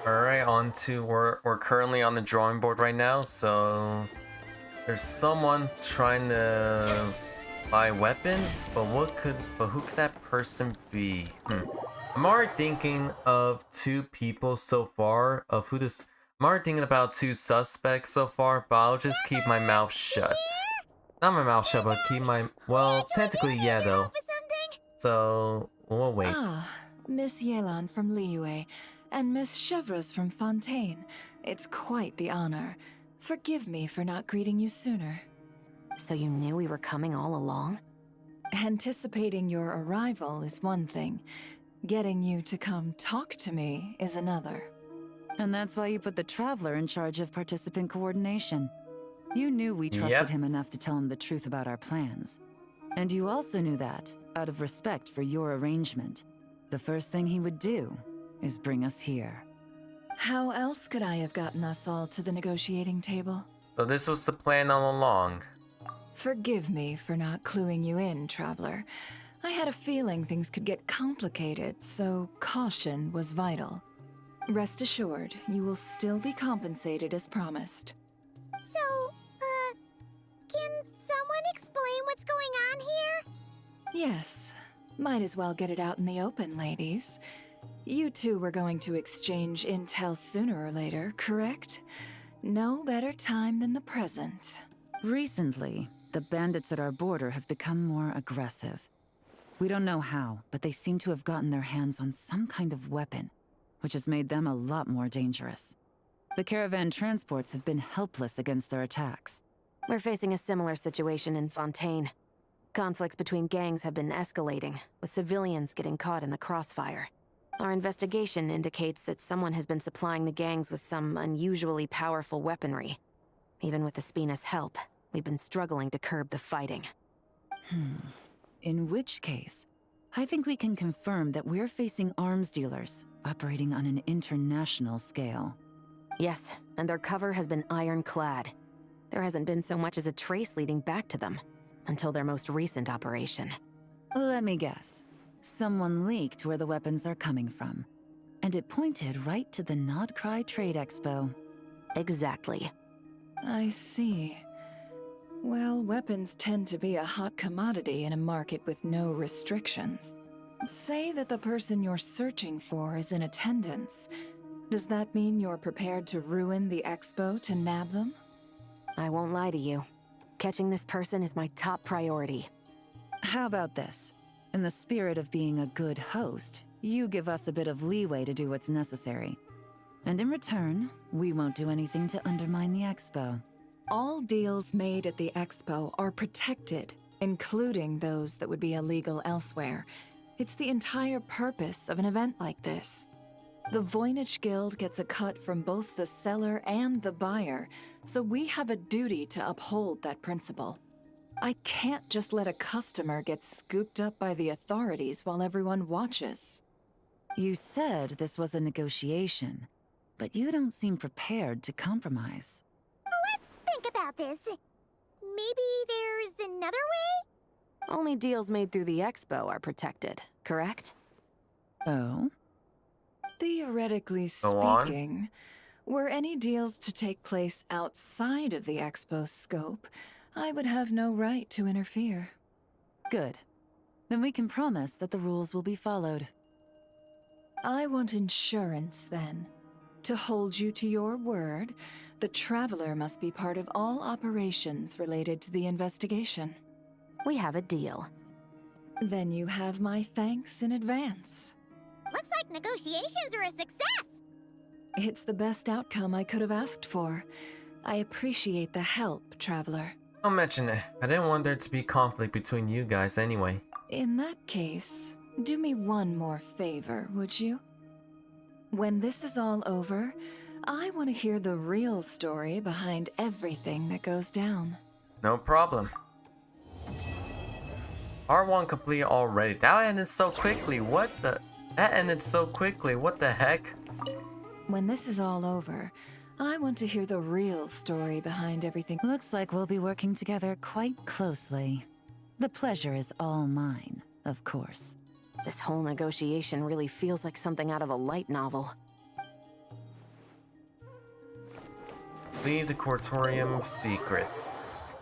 Alright, on to we're currently on the drawing board right now, so there's someone trying to buy weapons, but who could that person be? I'm already thinking of two people so far, of who this I'm already thinking about two suspects so far, but I'll just keep my mouth shut. Not my mouth shut, but keep my well, technically yeah though. So we'll wait. Ah, Miss Yelan from Liyue, and Miss Chevreuse from Fontaine. It's quite the honor. Forgive me for not greeting you sooner. So you knew we were coming all along? Anticipating your arrival is one thing. Getting you to come talk to me is another. And that's why you put the Traveler in charge of participant coordination. You knew we trusted him enough to tell him the truth about our plans. And you also knew that, out of respect for your arrangement, the first thing he would do is bring us here. How else could I have gotten us all to the negotiating table? So this was the plan all along. Forgive me for not cluing you in, Traveler. I had a feeling things could get complicated, so caution was vital. Rest assured, you will still be compensated as promised. So, can someone explain what's going on here? Yes. Might as well get it out in the open, ladies. You two were going to exchange intel sooner or later, correct? No better time than the present. Recently, the bandits at our border have become more aggressive. We don't know how, but they seem to have gotten their hands on some kind of weapon, which has made them a lot more dangerous. The caravan transports have been helpless against their attacks. We're facing a similar situation in Fontaine. Conflicts between gangs have been escalating, with civilians getting caught in the crossfire. Our investigation indicates that someone has been supplying the gangs with some unusually powerful weaponry. Even with the Spina's help, we've been struggling to curb the fighting. In which case, I think we can confirm that we're facing arms dealers operating on an international scale. Yes, and their cover has been ironclad. There hasn't been so much as a trace leading back to them, until their most recent operation. Let me guess. Someone leaked where the weapons are coming from. And it pointed right to the Nodcry Trade Expo. Exactly. I see. Well, weapons tend to be a hot commodity in a market with no restrictions. Say that the person you're searching for is in attendance. Does that mean you're prepared to ruin the expo to nab them? I won't lie to you. Catching this person is my top priority. How about this? In the spirit of being a good host, you give us a bit of leeway to do what's necessary. And in return, we won't do anything to undermine the expo. All deals made at the expo are protected, including those that would be illegal elsewhere. It's the entire purpose of an event like this. The Voynich Guild gets a cut from both the seller and the buyer, so we have a duty to uphold that principle. I can't just let a customer get scooped up by the authorities while everyone watches. You said this was a negotiation, but you don't seem prepared to compromise. Let's think about this. Maybe there's another way? Only deals made through the expo are protected, correct? Oh? Theoretically Go on. speaking, were any deals to take place outside of the expo's scope, I would have no right to interfere. Good. Then we can promise that the rules will be followed. I want insurance, then. To hold you to your word, the Traveler must be part of all operations related to the investigation. We have a deal. Then you have my thanks in advance. Looks like negotiations are a success! It's the best outcome I could have asked for. I appreciate the help, Traveler. Don't mention it. I didn't want there to be conflict between you guys anyway. In that case, do me one more favor, would you? When this is all over, I want to hear the real story behind everything that goes down. No problem. R1 complete already. That ended so quickly. What the? That ended so quickly. What the heck? When this is all over, I want to hear the real story behind everything. Looks like we'll be working together quite closely. The pleasure is all mine, of course. This whole negotiation really feels like something out of a light novel. Leave the Coratorium of Secrets.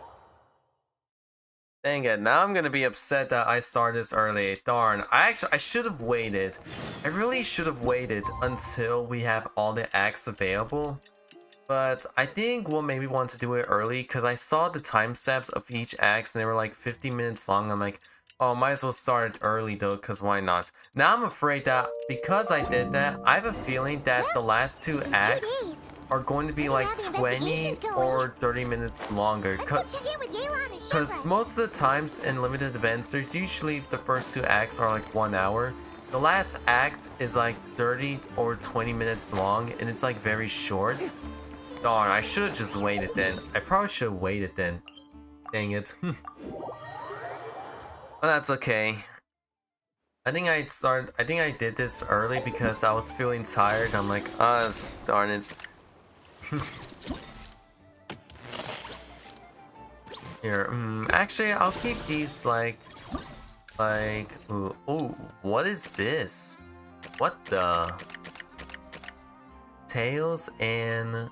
Dang it, now I'm gonna be upset that I started this early. Darn, I should have waited. I really should have waited until we have all the acts available. But I think we'll maybe want to do it early because I saw the timestamps of each act and they were like 50 minutes long. I'm like, oh, might as well start it early though, because why not? Now I'm afraid that because I did that, I have a feeling that the last two acts are going to be like 20 or 30 minutes longer. Because most of the times in limited events, there's usually the first two acts are like 1 hour. The last act is like 30 or 20 minutes long and it's like very short. Darn, I should have just waited then. I probably should have waited then. Dang it. But that's okay. I think I did this early because I was feeling tired. I'm like, darn it. Here, actually, I'll keep these like, ooh, what is this? What the? Tails and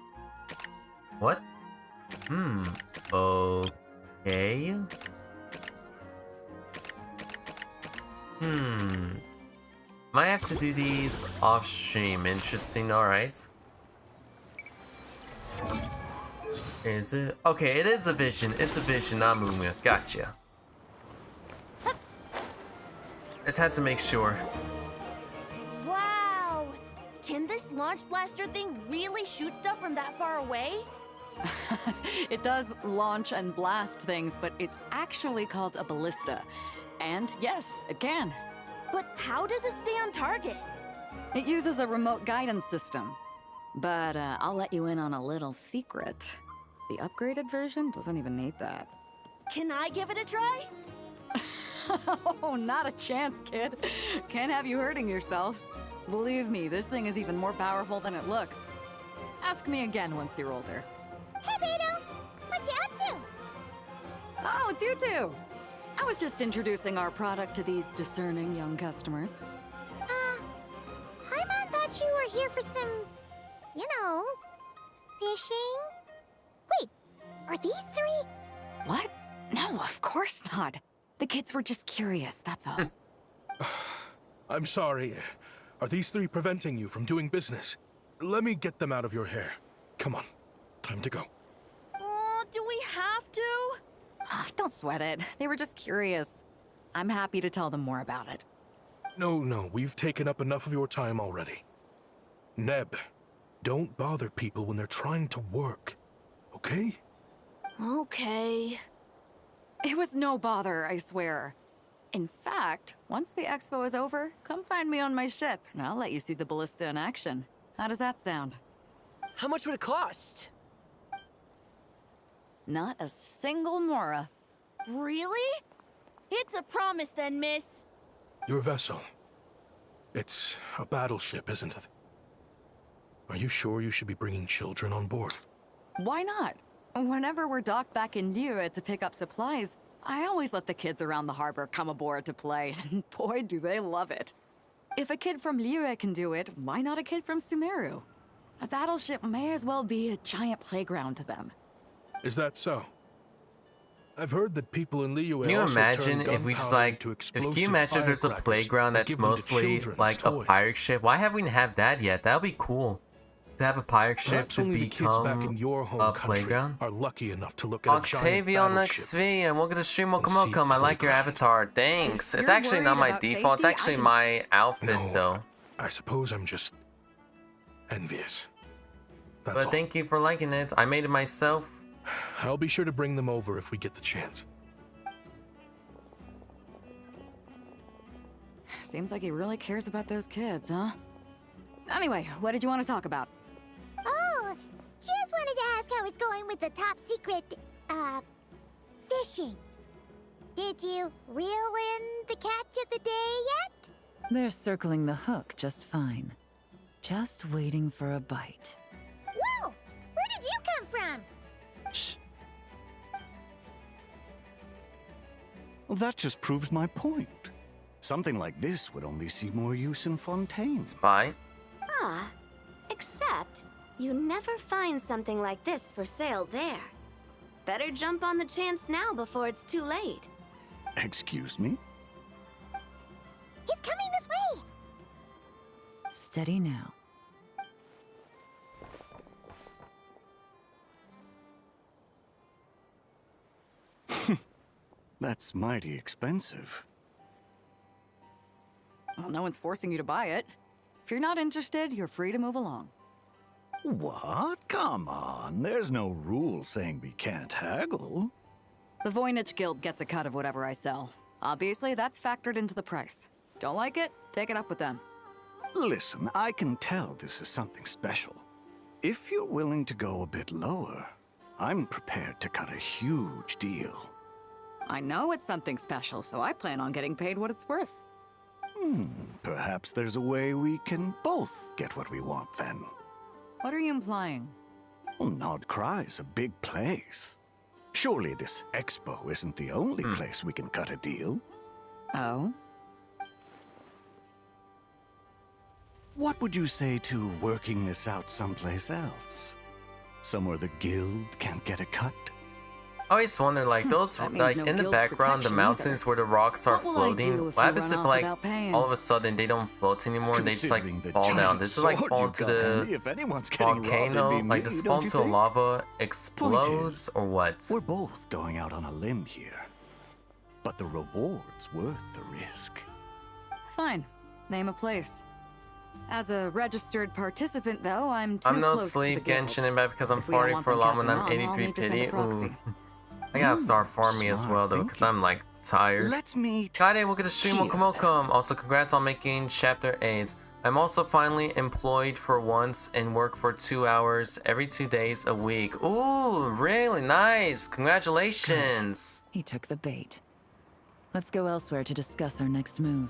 what? Okay. Might have to do these off stream. Interesting, alright. Is it? Okay, it is a vision. It's a vision, not movement. Gotcha. Just had to make sure. Wow! Can this launch blaster thing really shoot stuff from that far away? It does launch and blast things, but it's actually called a ballista. And yes, it can. But how does it stay on target? It uses a remote guidance system. But I'll let you in on a little secret. The upgraded version doesn't even need that. Can I give it a try? Oh, not a chance, kid. Can't have you hurting yourself. Believe me, this thing is even more powerful than it looks. Ask me again once you're older. Hey, Beto! What you up to? Oh, it's you two! I was just introducing our product to these discerning young customers. Paimon thought you were here for some, you know, fishing? Wait, are these three? What? No, of course not. The kids were just curious, that's all. I'm sorry. Are these three preventing you from doing business? Let me get them out of your hair. Come on, time to go. Do we have to? Oh, don't sweat it. They were just curious. I'm happy to tell them more about it. No, we've taken up enough of your time already. Neb, don't bother people when they're trying to work, okay? Okay. It was no bother, I swear. In fact, once the expo is over, come find me on my ship, and I'll let you see the ballista in action. How does that sound? How much would it cost? Not a single mora. Really? It's a promise then, miss. Your vessel. It's a battleship, isn't it? Are you sure you should be bringing children on board? Why not? Whenever we're docked back in Liyue to pick up supplies, I always let the kids around the harbor come aboard to play, and boy, do they love it. If a kid from Liyue can do it, why not a kid from Sumeru? A battleship may as well be a giant playground to them. Is that so? I've heard that people in Liyue Can you also imagine turn if we just gunpowder like, into can you explosive imagine if there's a firecrackers playground and that's give them to mostly children as like a toys? pirate ship? Why haven't we have that yet? That would be cool. To have a pirate ship Perhaps to only the kids back in become your home a country playground. are lucky enough to look at a giant Octavio battleship. Nux V, and welcome to stream. Welcome, and see welcome. I like your avatar. Thanks. It's you're actually not worried my about default. It's safety, actually I can- my outfit No, though. I suppose I'm just envious. That's But all. thank you for liking it. I made it myself. I'll be sure to bring them over if we get the chance. Seems like he really cares about those kids, huh? Anyway, what did you want to talk about? Oh, just wanted to ask how it's going with the top secret, fishing. Did you reel in the catch of the day yet? They're circling the hook just fine. Just waiting for a bite. Whoa! Where did you come from? Shh. Well, that just proves my point. Something like this would only see more use in Fontaine. Spy? Ah, except you never find something like this for sale there. Better jump on the chance now before it's too late. Excuse me? He's coming this way! Steady now. That's mighty expensive. Well, no one's forcing you to buy it. If you're not interested, you're free to move along. What? Come on, there's no rule saying we can't haggle. The Voynich Guild gets a cut of whatever I sell. Obviously, that's factored into the price. Don't like it? Take it up with them. Listen, I can tell this is something special. If you're willing to go a bit lower, I'm prepared to cut a huge deal. I know it's something special, so I plan on getting paid what it's worth. Perhaps there's a way we can both get what we want then. What are you implying? Well, Nod Cry's a big place. Surely this expo isn't the only place we can cut a deal. Oh? What would you say to working this out someplace else? Somewhere the guild can't get a cut? I always wonder, like, those, That means like, no in the guild background, the protection mountains either. where the rocks are What will I floating. do if What you happens run if, off like, without paying? all of a sudden they don't float anymore and they just, like, Considering the fall down? giant This is, like, sword fall you've into got handy, the if anyone's getting robbed, it'd volcano? be Like, me, does it don't fall you into a think? lava, explodes, or what? We're both going out on a limb here. But the reward's worth the risk. Fine. Name a place. As a registered participant, though, I'm too I'm no close sleep, to the guild. Genshin Impact, because I'm If we don't farting want for a them lot when captain I'm on, I'll 83 need to send a pity. proxy. Ooh. I gotta start farming as smart well, though, because I'm, like, tired. Let's meet. Got it, we'll get a stream. here, Welcome. Also, congrats on making Chapter 8. I'm also finally employed for once and work for 2 hours every 2 days a week. Ooh, really nice. Congratulations. He took the bait. Let's go elsewhere to discuss our next move.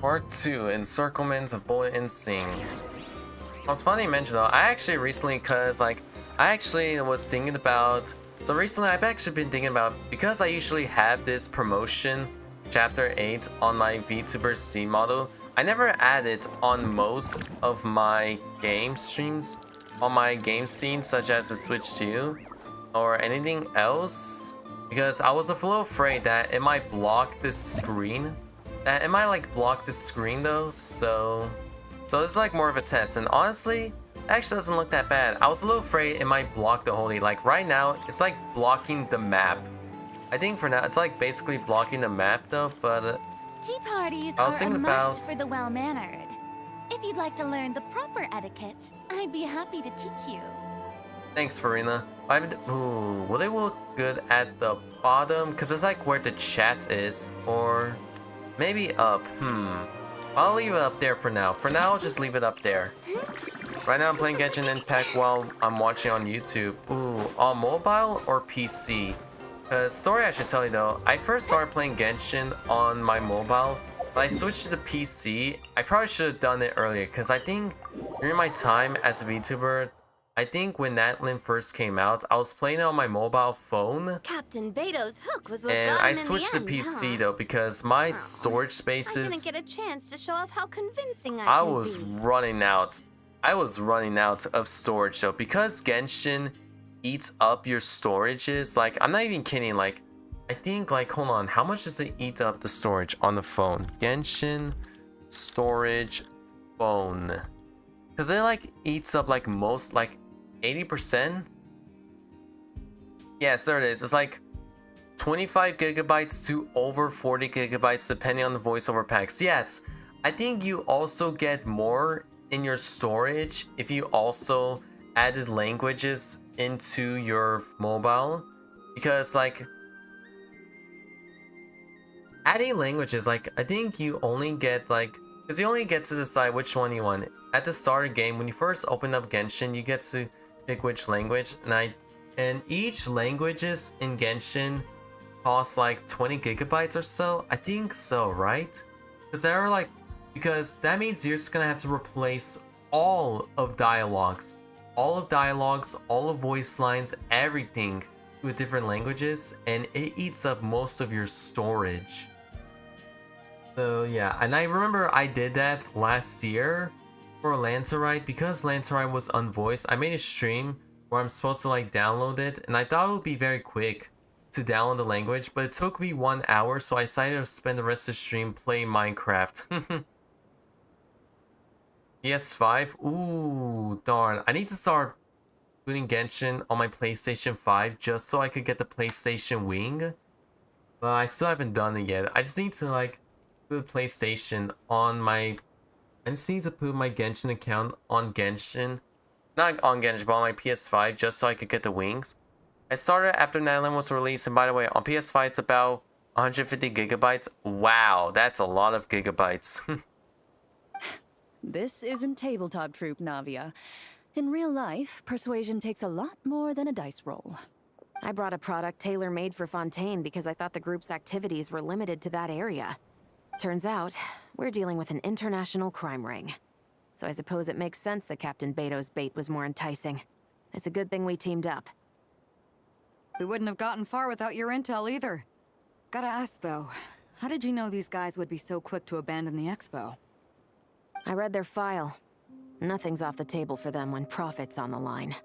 Part 2, Encirclements of Bullet and Sing. Well, it's funny you mention though, I actually recently, cause like, I actually was thinking about, so recently I've actually been thinking about, because I usually have this promotion, Chapter 8, on my VTubers C model, I never add it on most of my game streams, on my game scenes such as the Switch 2, or anything else, because I was a little afraid that it might block the screen. It might like block the screen though, so it's like more of a test, and honestly, it actually doesn't look that bad. I was a little afraid it might block the whole thing. Like right now, it's like blocking the map. I think for now, it's like basically blocking the map though, but Tea parties I was are a thinking must about- for the well-mannered. If you'd like to learn the proper etiquette, I'd be happy to teach you. thanks Farina. Ooh, will it look good at the bottom? Cause it's like where the chat is, or maybe up, I'll leave it up there for now. For now, I'll just leave it up there. Right now, I'm playing Genshin Impact while I'm watching on YouTube. Ooh, on mobile or PC? Story I should tell you though, I first started playing Genshin on my mobile, but I switched to the PC. I probably should have done it earlier, because I think during my time as a VTuber, I think when Natlin first came out, I was playing it on my mobile phone. Captain Beto's hook was what And got I him in switched the to end, PC huh? though, because my Oh, storage I spaces, didn't get a chance to show off how convincing I can was be. running out. I was running out of storage though, because Genshin eats up your storages. Like, I'm not even kidding. Like, I think, like, hold on, how much does it eat up the storage on the phone? Genshin storage phone, because it like eats up like most, like 80%. Yes, there it is. It's like 25 gigabytes to over 40 gigabytes depending on the voiceover packs. Yes, I think you also get more in your storage if you also added languages into your mobile, because like adding languages, like, I think you only get, like, because you only get to decide which one you want. At the start of the game, when you first open up Genshin, you get to pick which language, and each languages in Genshin costs like 20 gigabytes or so. I think so, right? Because that means you're just gonna have to replace all of dialogues, all of voice lines, everything with different languages, and it eats up most of your storage. So yeah, and I remember I did that last year for Lanterite. Because Lanterite was unvoiced, I made a stream where I'm supposed to like download it, and I thought it would be very quick to download the language, but it took me 1 hour, so I decided to spend the rest of the stream playing Minecraft. PS5? Ooh, darn. I need to start putting Genshin on my PlayStation 5 just so I could get the PlayStation Wing. But I still haven't done it yet. I just need to like put PlayStation on my... I just need to put my Genshin account on Genshin. Not on Genshin, but on my PS5 just so I could get the wings. I started after Nightland was released, and by the way, on PS5 it's about 150 gigabytes. Wow, that's a lot of gigabytes. This isn't tabletop troop, Navia. In real life, persuasion takes a lot more than a dice roll. I brought a product tailor-made for Fontaine because I thought the group's activities were limited to that area. Turns out, we're dealing with an international crime ring. So I suppose it makes sense that Captain Beto's bait was more enticing. It's a good thing we teamed up. We wouldn't have gotten far without your intel either. Gotta ask though, how did you know these guys would be so quick to abandon the expo? I read their file. Nothing's off the table for them when profit's on the line.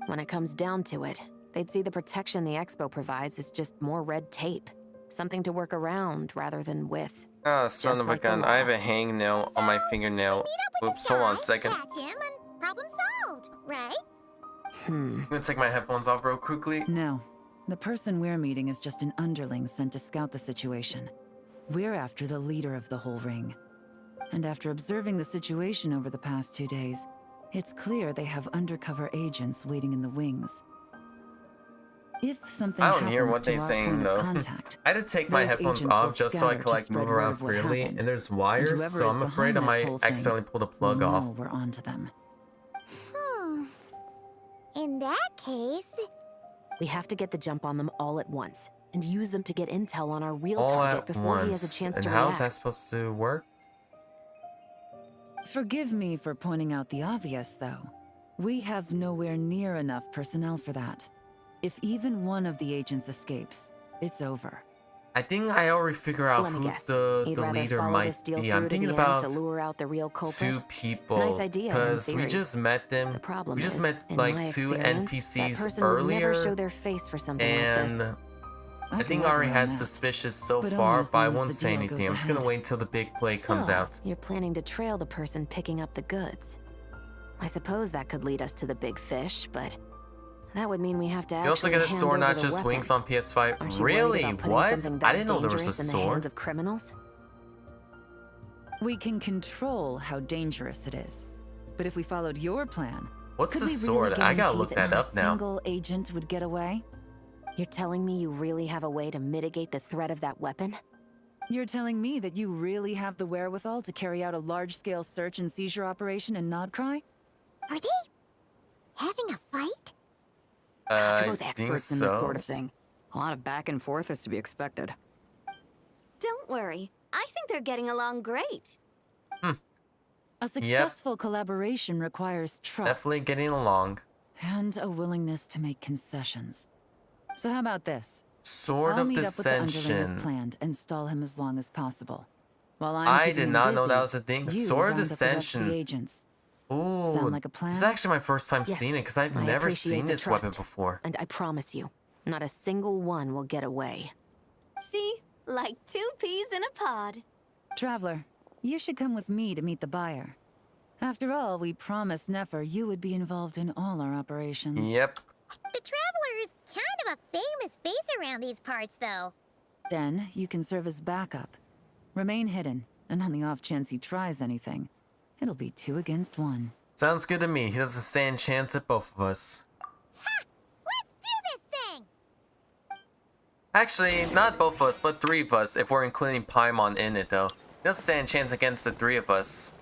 When it comes down to it, they'd see the protection the expo provides as just more red tape. Something to work around rather than with. Ah, son of a gun. I have a hangnail on my fingernail. Oops, hold on a second. Catch him and problem solved, right? I'm gonna take my headphones off real quickly. No. The person we're meeting is just an underling sent to scout the situation. We're after the leader of the whole ring. And after observing the situation over the past 2 days, it's clear they have undercover agents waiting in the wings. If something I don't hear happens what to they're our saying point of though. contact, I had to take my those headphones agents will off just so I scatter could to like spread move word around of what freely, happened. and there's And wires, whoever so is I'm afraid I behind this might whole thing accidentally pull the plug will off. know we're onto them. In that case... We have to get the jump on them all at once, and use them to get intel on our real All target at before he has a once. chance And to how is that react. supposed to work? Forgive me for pointing out the obvious, though. We have nowhere near enough personnel for that. If even one of the agents escapes, it's over. I think I already figure out Let me who guess. the You'd rather leader follow might this deal be. through I'm to thinking the end about to lure out the real culprit? 2 people. Nice idea, in Because we theory. just met them. The problem We just is, met in like my 2 experience, that NPCs person would earlier. never show their face for something like this. And I can think work Ari around has that. suspicious so But only far, as but I long as won't the say deal anything. goes I'm just gonna ahead. wait till the big play comes So, out. You're planning to trail the person picking up the goods. I suppose that could lead us to the big fish, but that would mean we have to You also actually get a hand sword, over not the just weapon. wings on PS5. Aren't you worried Really? about putting What? something I that didn't know there was a dangerous in the hands sword. of criminals? We can control how dangerous it is. But if we followed your plan, What's could the we really sword? I gotta guarantee look that not up a now. single agent would get away? You're telling me you really have a way to mitigate the threat of that weapon? You're telling me that you really have the wherewithal to carry out a large-scale search and seizure operation in Nodcry? Are they having a fight? They're I both think experts in this so. sort of thing. A lot of back and forth is to be expected. Don't worry. I think they're getting along great. A successful collaboration requires trust. Definitely getting along. And a willingness to make concessions. So how about this? Sword I'll of meet up with the underling as Dissension. planned and stall him as long as possible. While I'm I keeping did him not know busy, that was a thing. you Sword of round up the rest of the Dissension. agents. Ooh, Sound like a plan? this is actually my first time Yes, seeing it because I've I never appreciate seen the this weapon trust. before. And I promise you, not a single one will get away. See? Like 2 peas in a pod. Traveler, you should come with me to meet the buyer. After all, we promised Nefer you would be involved in all our operations. Yep. The Traveler is kind of a famous face around these parts, though. Then you can serve as backup. Remain hidden, and on the off chance he tries anything, it'll be 2 against 1. Sounds good to me. He doesn't stand chance at both of us. Ha! Let's do this thing! Actually, not both of us, but 3 of us, if we're including Paimon in it, though. He doesn't stand a chance against the 3 of us.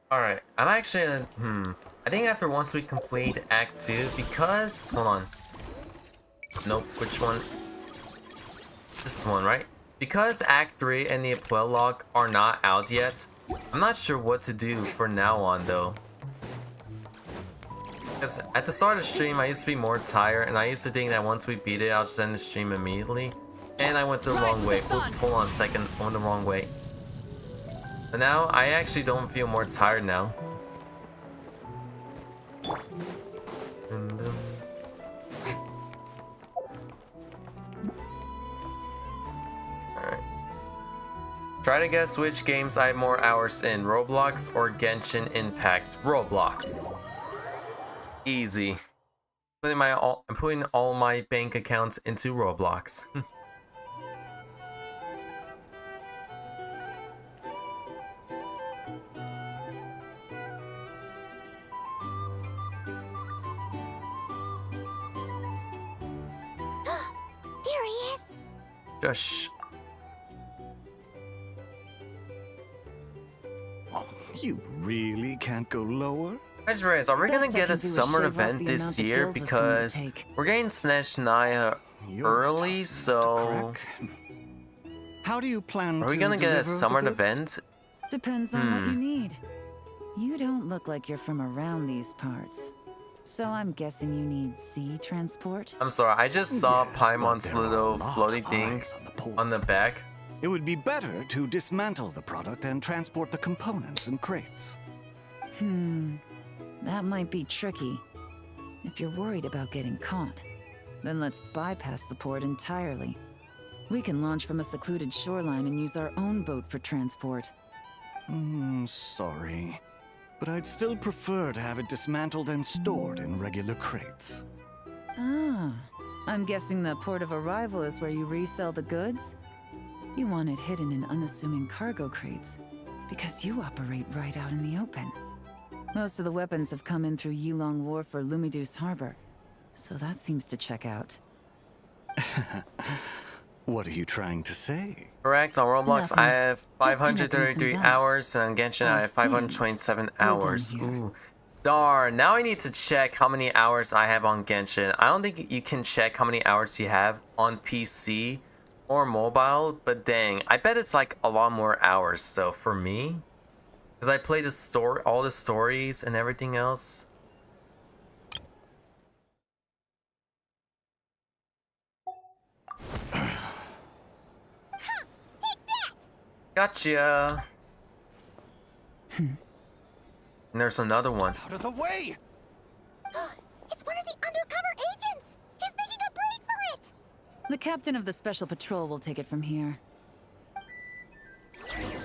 Alright, I'm actually, I think after once we complete Act 2, because, hold on. Nope, which one? This one, right? Because Act 3 and the epilogue are not out yet, I'm not sure what to do for now on, though. Because at the start of the stream, I used to be more tired, and I used to think that once we beat it, I'll just end the stream immediately. And I went the wrong way. Oops, hold on a second. I went the wrong way. But now, I actually don't feel more tired now. Alright. Try to guess which games I have more hours in, Roblox or Genshin Impact. Roblox. Easy. I'm putting all my bank accounts into Roblox. There he is. Shush. You really can't go lower? I just realized, are we gonna Best I get can a do is summer shave off event the this amount the year? guild was going to Because take. we're getting Snatch Naya early, so How do you plan are we to gonna get deliver a the summer goods? event? Depends on what you need. You don't look like you're from around these parts. So I'm guessing you need sea transport? I'm sorry, I just saw Yes, Paimon's but there are little a lot floaty of thing eyes on the port. on the back. It would be better to dismantle the product and transport the components in crates. That might be tricky. If you're worried about getting caught, then let's bypass the port entirely. We can launch from a secluded shoreline and use our own boat for transport. Sorry. But I'd still prefer to have it dismantled and stored in regular crates. Ah, I'm guessing the port of arrival is where you resell the goods? You want it hidden in unassuming cargo crates, because you operate right out in the open. Most of the weapons have come in through Yilong Wharf or Lumiduce Harbor, so that seems to check out. What are you trying to say? Correct, on Roblox Nothing. I have Just connecting 533 some hours, and on Genshin I have 527 hours. Ooh. Darn, now I need to check how many hours I have on Genshin. I don't think you can check how many hours you have on PC or mobile, but dang, I bet it's like a lot more hours, so for me. Because I play the story, all the stories and everything else. Gotcha. And there's another one. Out of the way! It's one of the undercover agents. He's making a break for it. The captain of the special patrol will take it from here.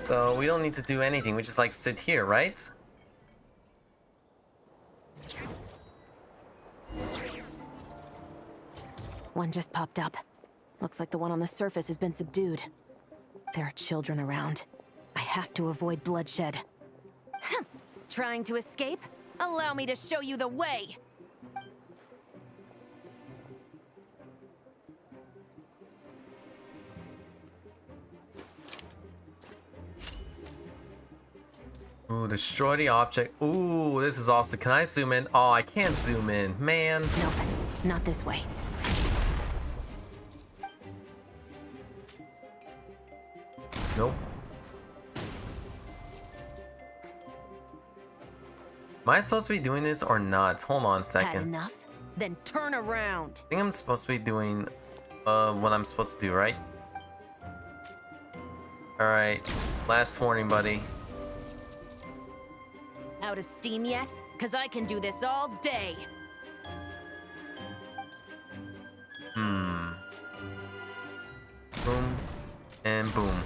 So we don't need to do anything. We just like sit here, right? One just popped up. Looks like the one on the surface has been subdued. There are children around. I have to avoid bloodshed. Trying to escape? Allow me to show you the way! Ooh, destroy the object. Ooh, this is awesome. Can I zoom in? Oh, I can't zoom in. Man. Nope, not this way. Nope. Am I supposed to be doing this or not? Hold on a Had second. enough? Then turn around. I think I'm supposed to be doing what I'm supposed to do, right? Alright. Last warning, buddy. Out of steam yet? Cause I can do this all day. Boom. And boom.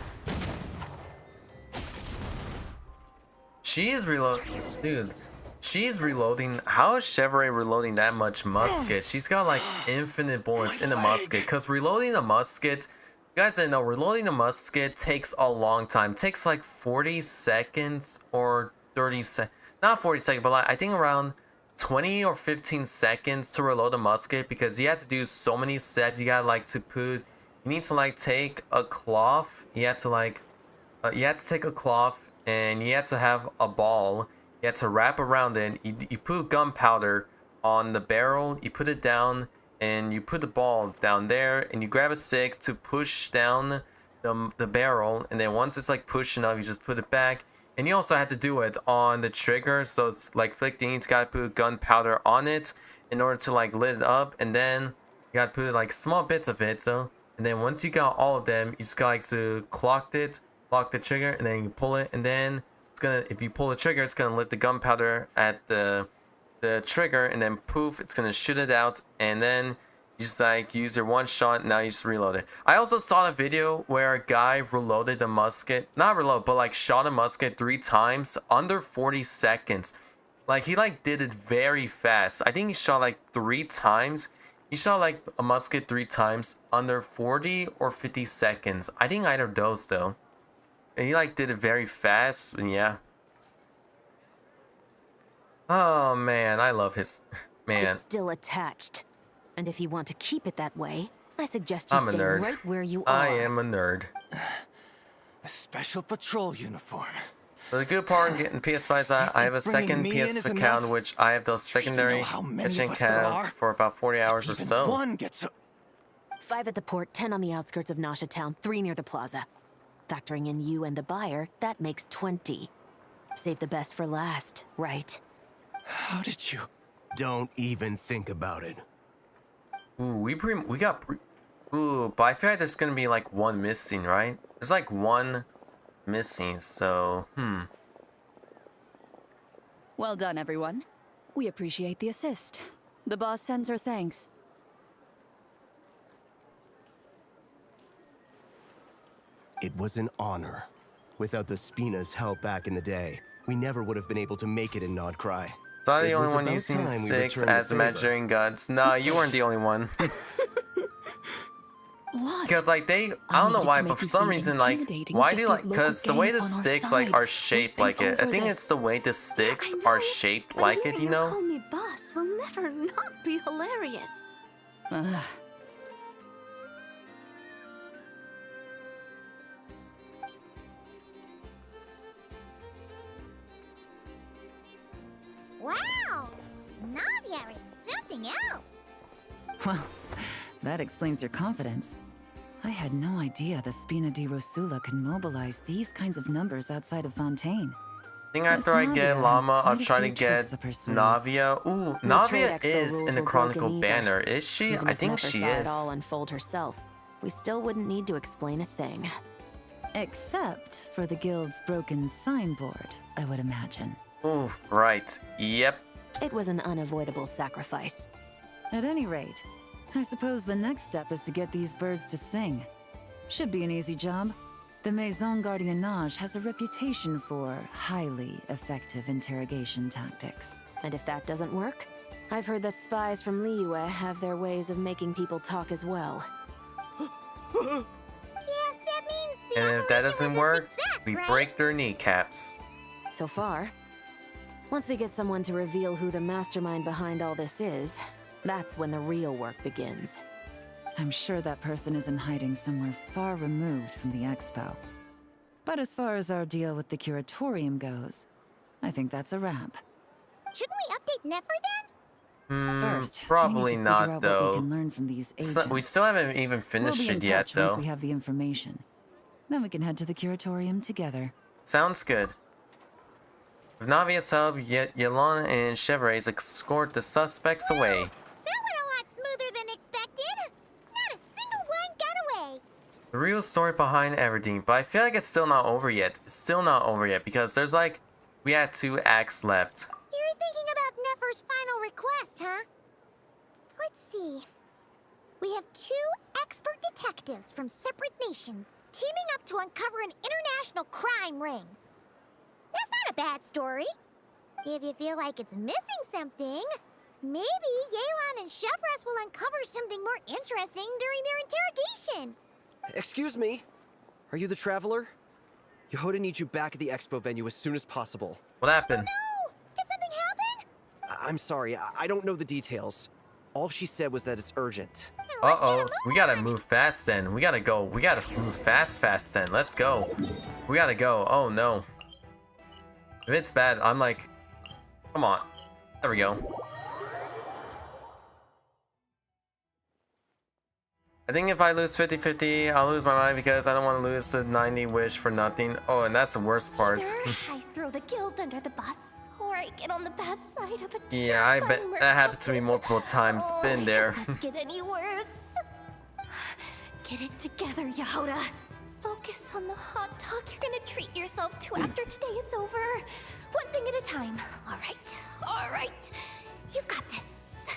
She is reloading. Dude. She's reloading. How is Chevrolet reloading that much musket? She's got like infinite bullets in the musket. Because reloading a musket You guys didn't know, reloading the musket takes a long time. It takes like 40 seconds or 30 seconds. Not 40 seconds, but like, I think around 20 or 15 seconds to reload a musket because you have to do so many steps. You gotta like to put, you need to like take a cloth. You have to like, you have to take a cloth and you have to have a ball. You have to wrap around it. You put gunpowder on the barrel. You put it down and you put the ball down there and you grab a stick to push down the barrel. And then once it's like pushed enough, you just put it back. And you also have to do it on the trigger, so it's like flicking. You gotta put gunpowder on it in order to like lit it up, and then you gotta put like small bits of it. So, and then once you got all of them, you just got like to clock the trigger, and then you pull it, and then it's gonna, if you pull the trigger, it's gonna lit the gunpowder at the trigger, and then poof, it's gonna shoot it out, and then you just like use your one shot, and now you just reload it. I also saw a video where a guy reloaded the musket, not reload, but like shot a musket 3 times under 40 seconds. Like he like did it very fast. I think he shot like 3 times. He shot like a musket 3 times under 40 or 50 seconds. I think either of those though. And he like did it very fast, and yeah. Oh man, I love his man. It's still attached. And if you want to keep it that way, I suggest you I'm a stay nerd. right where you I are. am a nerd. A special patrol uniform. But the good part in getting PS5 is that I have a second PS5 account, which I have those secondary Genshin accounts for about 40 hours or so. One gets a 5 at the port, 10 on the outskirts of Nasha Town, 3 near the plaza. Factoring in you and the buyer, that makes 20. Save the best for last, right? How did you? Don't even think about it. Ooh, ooh, but I feel like there's gonna be like one missing, right? There's like one missing, so Well done, everyone. We appreciate the assist. The boss sends her thanks. It was an honor. Without the Spina's help back in the day, we never would have been able to make it in Nodcry. So I'm the only one using sticks as imaginary guns. No, you weren't the only one. What? Because like I don't know why, but for some reason like, why do you like, because the way the sticks like are shaped like it. I think it's the way the sticks are shaped like it, you know? Call me boss will never not be hilarious. Wow! Navia is something else! Well, that explains your confidence. I had no idea the Spina di Rosula can mobilize these kinds of numbers outside of Fontaine. I think after I get Llama, I'll try to get Navia. Ooh, Navia is in the Chronicle banner, is she? Even I if think Nefer she saw it is. all unfold herself, we still wouldn't need to explain a thing. Except for the guild's broken signboard, I would imagine. Ooh, right. Yep. It was an unavoidable sacrifice. At any rate, I suppose the next step is to get these birds to sing. Should be an easy job. The Maison Gardiennage has a reputation for highly effective interrogation tactics. And if that doesn't work, I've heard that spies from Liyue have their ways of making people talk as well. Yes, that means the And if that operation doesn't was a work, success, we right? break their kneecaps. So far, once we get someone to reveal who the mastermind behind all this is, that's when the real work begins. I'm sure that person is in hiding somewhere far removed from the expo. But as far as our deal with the curatorium goes, I think that's a wrap. Shouldn't we update Nefer then? First, Probably we need to figure not out what though. we can learn from these So- agents. we still haven't even finished We'll be in it yet touch once though. we have the information. Then we can head to the curatorium together. Sounds good. With Navia's help, Yelena and Chevrolet escort the suspects away. That went a lot smoother than expected. Not a single one got away. The real story behind everything, but I feel like it's still not over yet. It's still not over yet because there's like, we had 2 acts left. You're thinking about Nefer's final request, huh? Let's see. We have 2 expert detectives from separate nations teaming up to uncover an international crime ring. That's not a bad story. If you feel like it's missing something, maybe Yelan and Chevres will uncover something more interesting during their interrogation. Excuse me? Are you the Traveler? Yehoda needs you back at the expo venue as soon as possible. What happened? No! Did something happen? I'm sorry, I don't know the details. All she said was that it's urgent. Uh-oh. We gotta move fast then. We gotta go. We gotta move fast then. Let's go. We gotta go. Oh no. If it's bad, I'm like... Come on. There we go. I think if I lose 50-50, I'll lose my mind because I don't want to lose the 90 wish for nothing. Oh, and that's the worst part. Either I throw the guild under the bus, or I get on the bad side of a Yeah, I bet terrifying that happened to me multiple times. Oh, Been there. It doesn't get any worse. Get it together, Yehoda. Focus on the hot dog you're gonna treat yourself to after today is over. One thing at a time. All right. You've got this.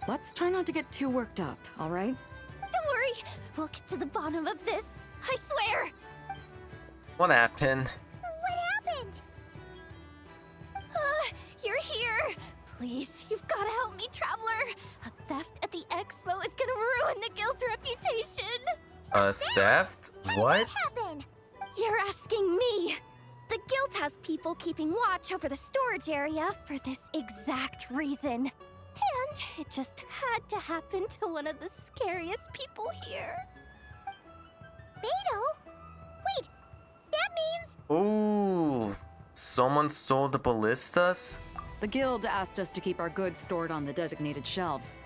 Let's try not to get too worked up, all right? Don't worry. We'll get to the bottom of this. I swear. What happened? What happened? You're here. Please, you've got to help me, Traveler. A theft at the expo is gonna ruin the guild's reputation. A theft? What? You're asking me. The guild has people keeping watch over the storage area for this exact reason. And it just had to happen to one of the scariest people here. Beto? Wait, that means... Ooh, someone stole the ballistas? The guild asked us to keep our goods stored on the designated shelves.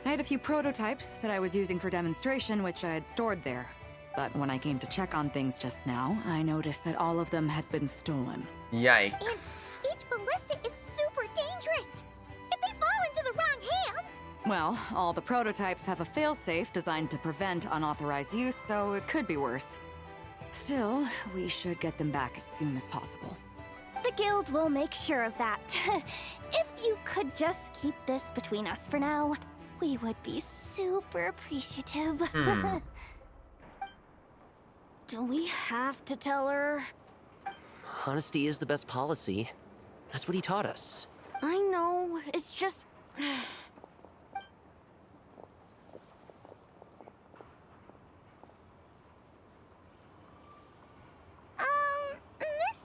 I had a few prototypes that I was using for demonstration, which I had stored there. But when I came to check on things just now, I noticed that all of them had been stolen. Yikes. And each ballista is super dangerous. If they fall into the wrong hands... Well, all the prototypes have a failsafe designed to prevent unauthorized use, so it could be worse. Still, we should get them back as soon as possible. The guild will make sure of that. If you could just keep this between us for now, we would be super appreciative. Do we have to tell her? Honesty is the best policy. That's what he taught us. I know, it's just... Miss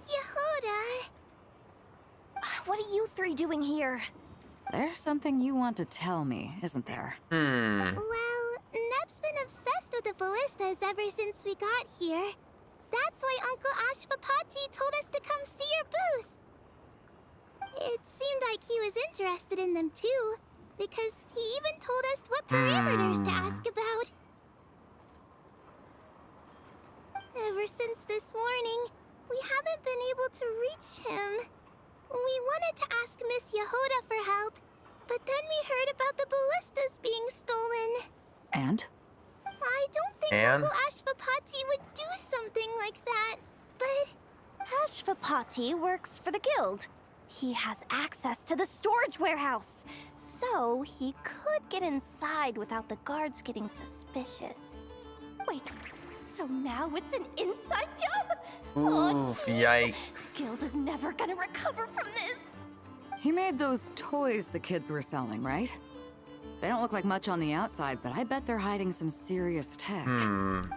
Yehoda... What are you three doing here? There's something you want to tell me, isn't there? Well, Neb's been obsessed with the ballistas ever since we got here. That's why Uncle Ashvapati told us to come see your booth. It seemed like he was interested in them too, because he even told us what parameters to ask about. Ever since this morning, we haven't been able to reach him. We wanted to ask Miss Yehoda for help, but then we heard about the ballistas being stolen. And? I don't think Uncle Ashvapati would do something like that, but... Ashvapati works for the guild. He has access to the storage warehouse, so he could get inside without the guards getting suspicious. Wait, so now it's an inside job? Oof, yikes. Guild is never gonna recover from this. He made those toys the kids were selling, right? They don't look like much on the outside, but I bet they're hiding some serious tech.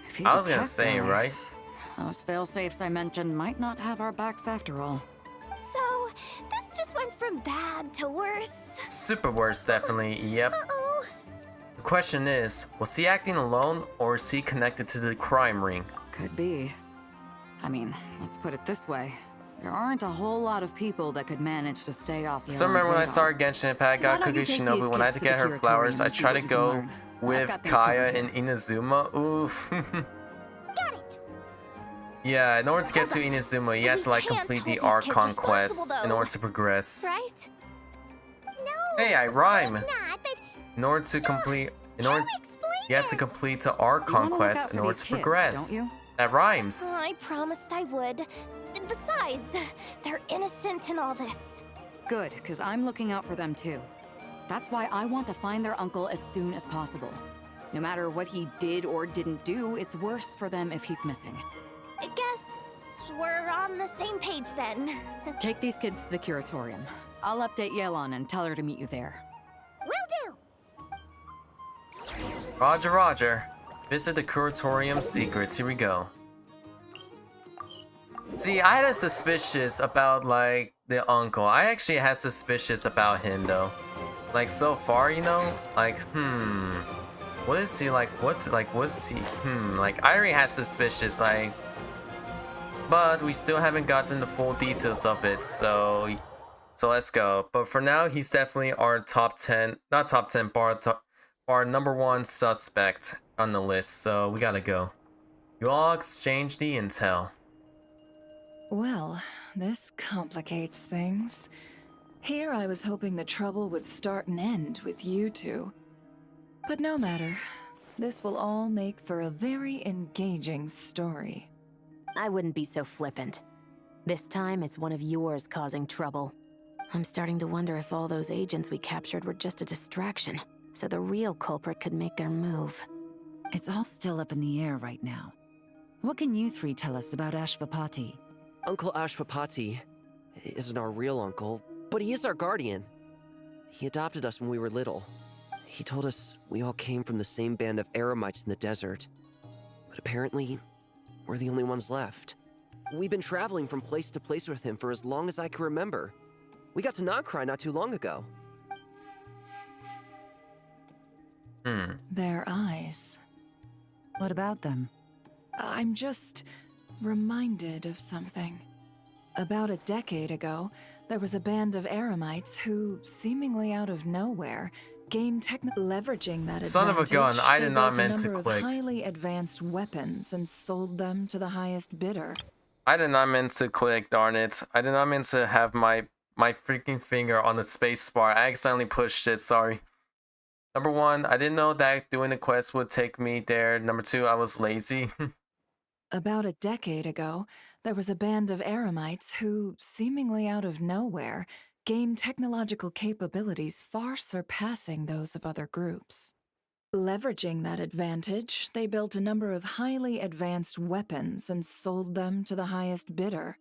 If he's I was a gonna tech say, guy, right? Those fail-safes I mentioned might not have our backs after all. So, this just went from bad to worse. Super worse, definitely, yep. Uh-oh. The question is, was he acting alone or is he connected to the crime ring? Could be. I mean, let's put it this way. There aren't a whole lot of people that could manage to stay off So remember when I started Genshin Impact, got Cookie Shinobu, when I had to get her flowers, I tried to go with Kaya and Inazuma. Oof. Got it. Yeah, in order to get to Inazuma, you had to like complete the Archon quest in order to progress. Right? No. Hey, I rhyme. Not, but In order to complete, you had to complete the Archon quest in order to progress. Don't you? That rhymes. I promised I would. Besides, they're innocent in all this. Good, because I'm looking out for them too. That's why I want to find their uncle as soon as possible. No matter what he did or didn't do, it's worse for them if he's missing. I guess we're on the same page then. Take these kids to the curatorium. I'll update Yelan and tell her to meet you there. will do. Roger, roger. Visit the curatorium secrets. Here we go. See, I had a suspicious about like the uncle. I actually had suspicious about him though. Like so far, you know, like what is he like? What's he? Like I already had suspicious like, but we still haven't gotten the full details of it. So let's go. But for now, he's definitely our top 10, not top 10, bar number 1 suspect on the list. So we gotta go. You all exchange the intel. Well, this complicates things. Here I was hoping the trouble would start and end with you two. But no matter. This will all make for a very engaging story. I wouldn't be so flippant. This time, it's one of yours causing trouble. I'm starting to wonder if all those agents we captured were just a distraction, so the real culprit could make their move. It's all still up in the air right now. What can you three tell us about Ashvapati? Uncle Ashvapati isn't our real uncle, but he is our guardian. He adopted us when we were little. He told us we all came from the same band of eremites in the desert. But apparently, we're the only ones left. We've been traveling from place to place with him for as long as I can remember. We got to Nagcry not too long ago. Their eyes. What about them? I'm just reminded of something. About a decade ago, there was a band of eremites who, seemingly out of nowhere, gained leveraging that Son of a gun, I did not mean to click. Highly advanced weapons and sold them to the highest bidder. I did not mean to click, darn it. I did not mean to have my freaking finger on the space bar. I accidentally pushed it, sorry. Number 1, I didn't know that doing the quest would take me there. Number 2, I was lazy. About a decade ago, there was a band of eremites who, seemingly out of nowhere, gained technological capabilities far surpassing those of other groups. Leveraging that advantage, they built a number of highly advanced weapons and sold them to the highest bidder.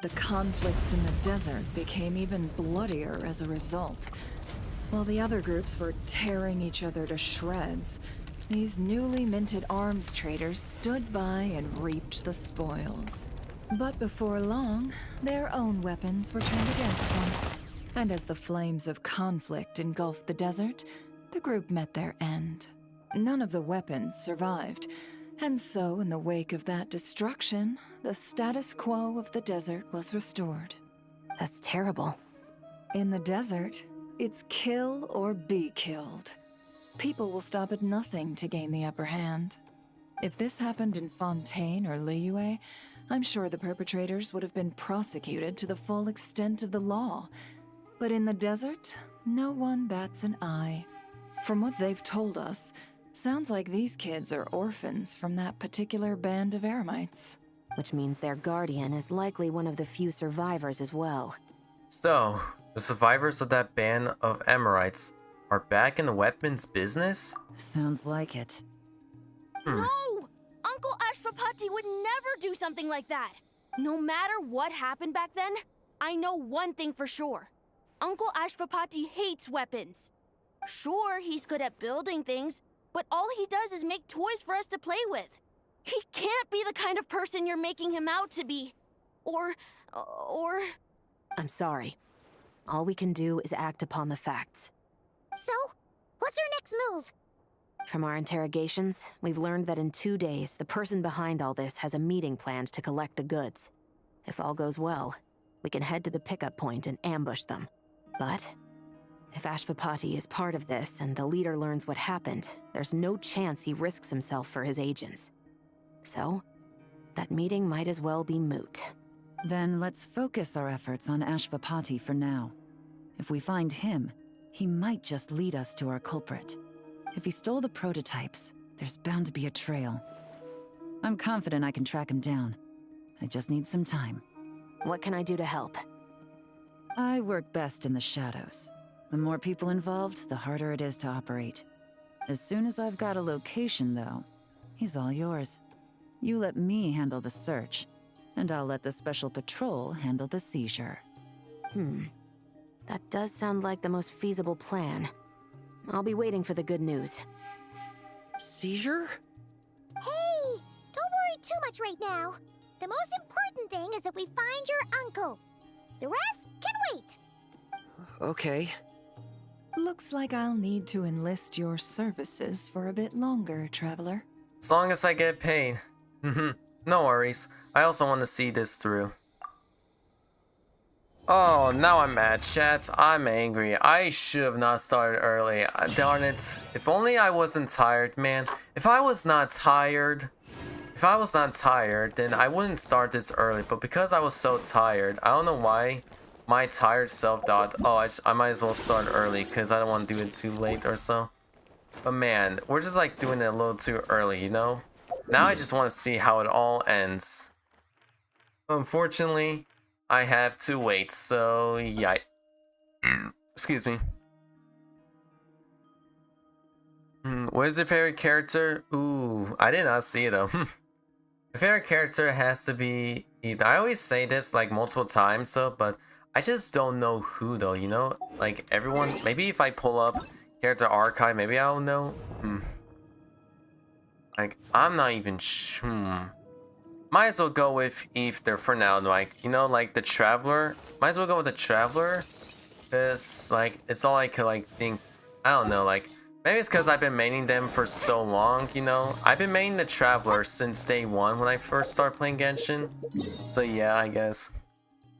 The conflicts in the desert became even bloodier as a result. While the other groups were tearing each other to shreds, these newly minted arms traders stood by and reaped the spoils. But before long, their own weapons were turned against them. And as the flames of conflict engulfed the desert, the group met their end. None of the weapons survived, and so in the wake of that destruction, the status quo of the desert was restored. That's terrible. In the desert, it's kill or be killed. People will stop at nothing to gain the upper hand. If this happened in Fontaine or Liyue, I'm sure the perpetrators would have been prosecuted to the full extent of the law. But in the desert, no one bats an eye. From what they've told us, sounds like these kids are orphans from that particular band of eremites. Which means their guardian is likely one of the few survivors as well. So, the survivors of that band of Emirites are back in the weapons business? Sounds like it. No! Uncle Ashvapati would never do something like that! No matter what happened back then, I know one thing for sure. Uncle Ashvapati hates weapons. Sure, he's good at building things, but all he does is make toys for us to play with. He can't be the kind of person you're making him out to be. Or... I'm sorry. All we can do is act upon the facts. So, what's our next move? From our interrogations, we've learned that in 2 days, the person behind all this has a meeting planned to collect the goods. If all goes well, we can head to the pickup point and ambush them. But if Ashvapati is part of this and the leader learns what happened, there's no chance he risks himself for his agents. So, that meeting might as well be moot. Then let's focus our efforts on Ashvapati for now. If we find him, he might just lead us to our culprit. If he stole the prototypes, there's bound to be a trail. I'm confident I can track him down. I just need some time. What can I do to help? I work best in the shadows. The more people involved, the harder it is to operate. As soon as I've got a location, though, he's all yours. You let me handle the search, and I'll let the Special Patrol handle the seizure. That does sound like the most feasible plan. I'll be waiting for the good news. Seizure? Hey, don't worry too much right now. The most important thing is that we find your uncle. The rest can wait. Okay. Looks like I'll need to enlist your services for a bit longer, traveler. As long as I get paid. No worries. I also want to see this through. Oh, now I'm mad, chat. I'm angry. I should have not started early. Darn it. If only I wasn't tired, man. If I was not tired, then I wouldn't start this early. But because I was so tired, I don't know why my tired self thought, oh, I might as well start early because I don't want to do it too late or so. But man, we're just like doing it a little too early, you know? Now I just want to see how it all ends. Unfortunately, I have to wait, so yeah. Excuse me. What is your favorite character? Ooh, I did not see it though. My favorite character has to be either. I always say this like multiple times, so but I just don't know who though. You know, like everyone. Maybe if I pull up character archive, maybe I'll know. Like I'm not even sure. Might as well go with Ether for now, like, you know, like the Traveler. Might as well go with the Traveler. Because, like, it's all I could, like, think. I don't know, like, maybe it's because I've been maining them for so long, you know? I've been maining the Traveler since day one when I first started playing Genshin. So, yeah, I guess.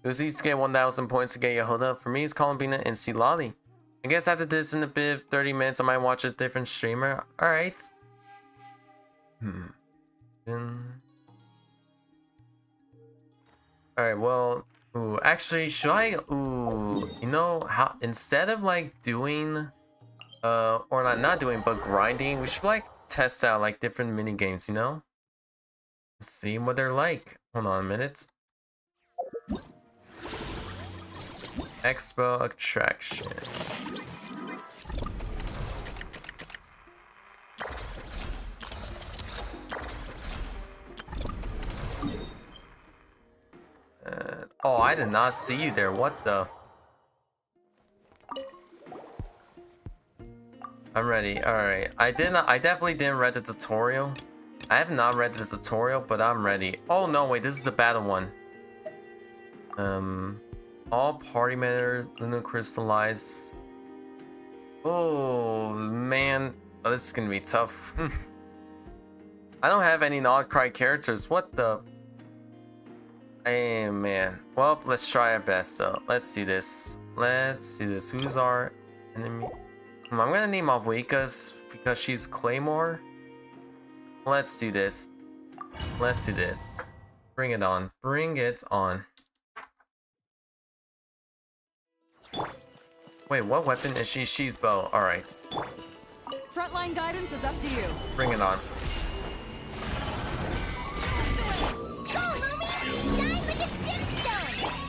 It was easy to get 1,000 points to get Yehoda. For me, it's Columbina and Silali. I guess after this, in a bit of 30 minutes, I might watch a different streamer. Alright. Alright, well, ooh, actually, should I, you know, how, instead of, like, doing, or not doing, but grinding, we should, like, test out, like, different mini games, you know? See what they're like. Hold on a minute. Expo attraction. Oh, I did not see you there. What the? I'm ready. Alright. I definitely didn't read the tutorial. I have not read the tutorial, but I'm ready. Oh no, wait, this is the battle one. All party matter, lunar crystallize. Oh man. Oh, this is gonna be tough. I don't have any Nodcry characters. What the? Hey man. Well, let's try our best though. Let's do this. Who's our enemy? I'm gonna name Alvika's because she's Claymore. Let's do this. Bring it on. Bring it on. Wait, what weapon is she? She's bow. Alright. Frontline guidance is up to you. Bring it on.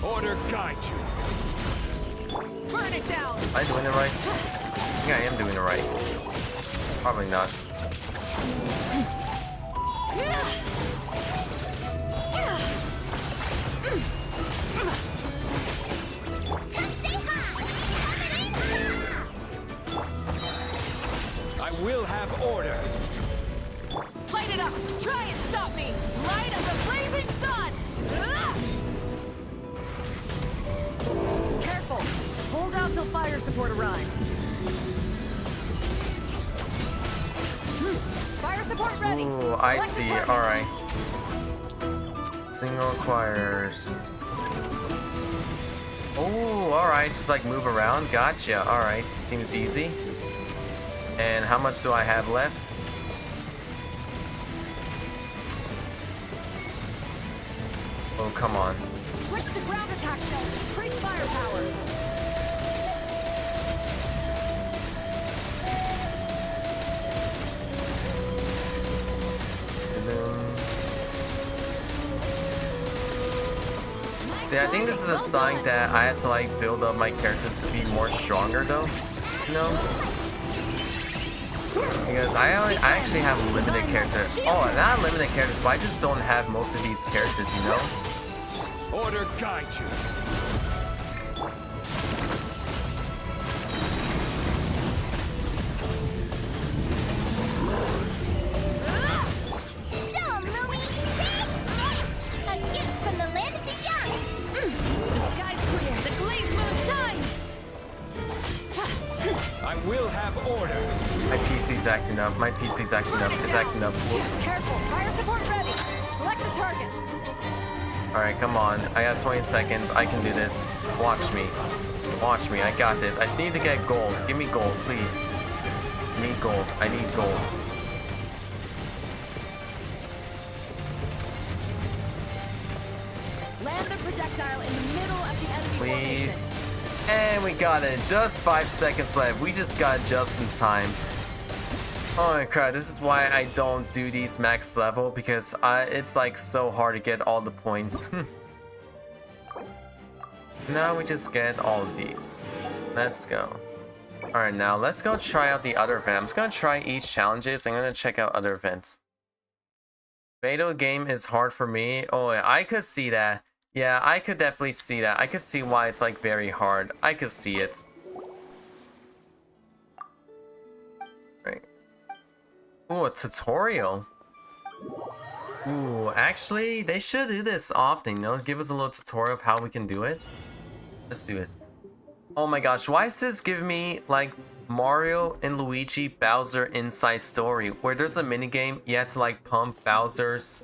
Order guide you. Burn it down. Am I doing it right? I think I am doing it right. Probably not. I will have order. Light it up. Try and stop me. Light of the blazing sun. Careful. Hold out till fire support arrives. Fire support ready. Ooh, I see. Alright. Single acquires. Oh, alright. Just like move around. Gotcha. Alright. Seems easy. And how much do I have left? Oh, come on. Switch to ground attack shell. Increase firepower. Yeah, I think this is a sign that I had to like build up my characters to be more stronger though. You know? Because I actually have limited characters. Oh, not limited characters, but I just don't have most of these characters, you know? Order guide you. PC's acting up. My PC's acting up. It's acting up. Careful, fire support ready. Select the target. Alright, come on. I got 20 seconds. I can do this. Watch me. Watch me. I got this. I just need to get gold. Give me gold, please. I need gold. I need gold. Land the projectile in the middle of the enemy Please. And we got it. Just 5 seconds left. We just got it just in time. Oh my crap, this is why I don't do these max level, because it's like so hard to get all the points. Now we just get all of these. Let's go. Alright, now let's go try out the other event. I'm just gonna try each challenges. I'm gonna check out other events. Fatal game is hard for me. Oh, I could see that. Yeah, I could definitely see that. I could see why it's like very hard. I could see it. Right. Ooh, a tutorial. Ooh, actually, they should do this often, you know? Give us a little tutorial of how we can do it. Let's do it. Oh my gosh, why is this giving me like Mario and Luigi Bowser Inside Story, where there's a minigame, you have to like pump Bowser's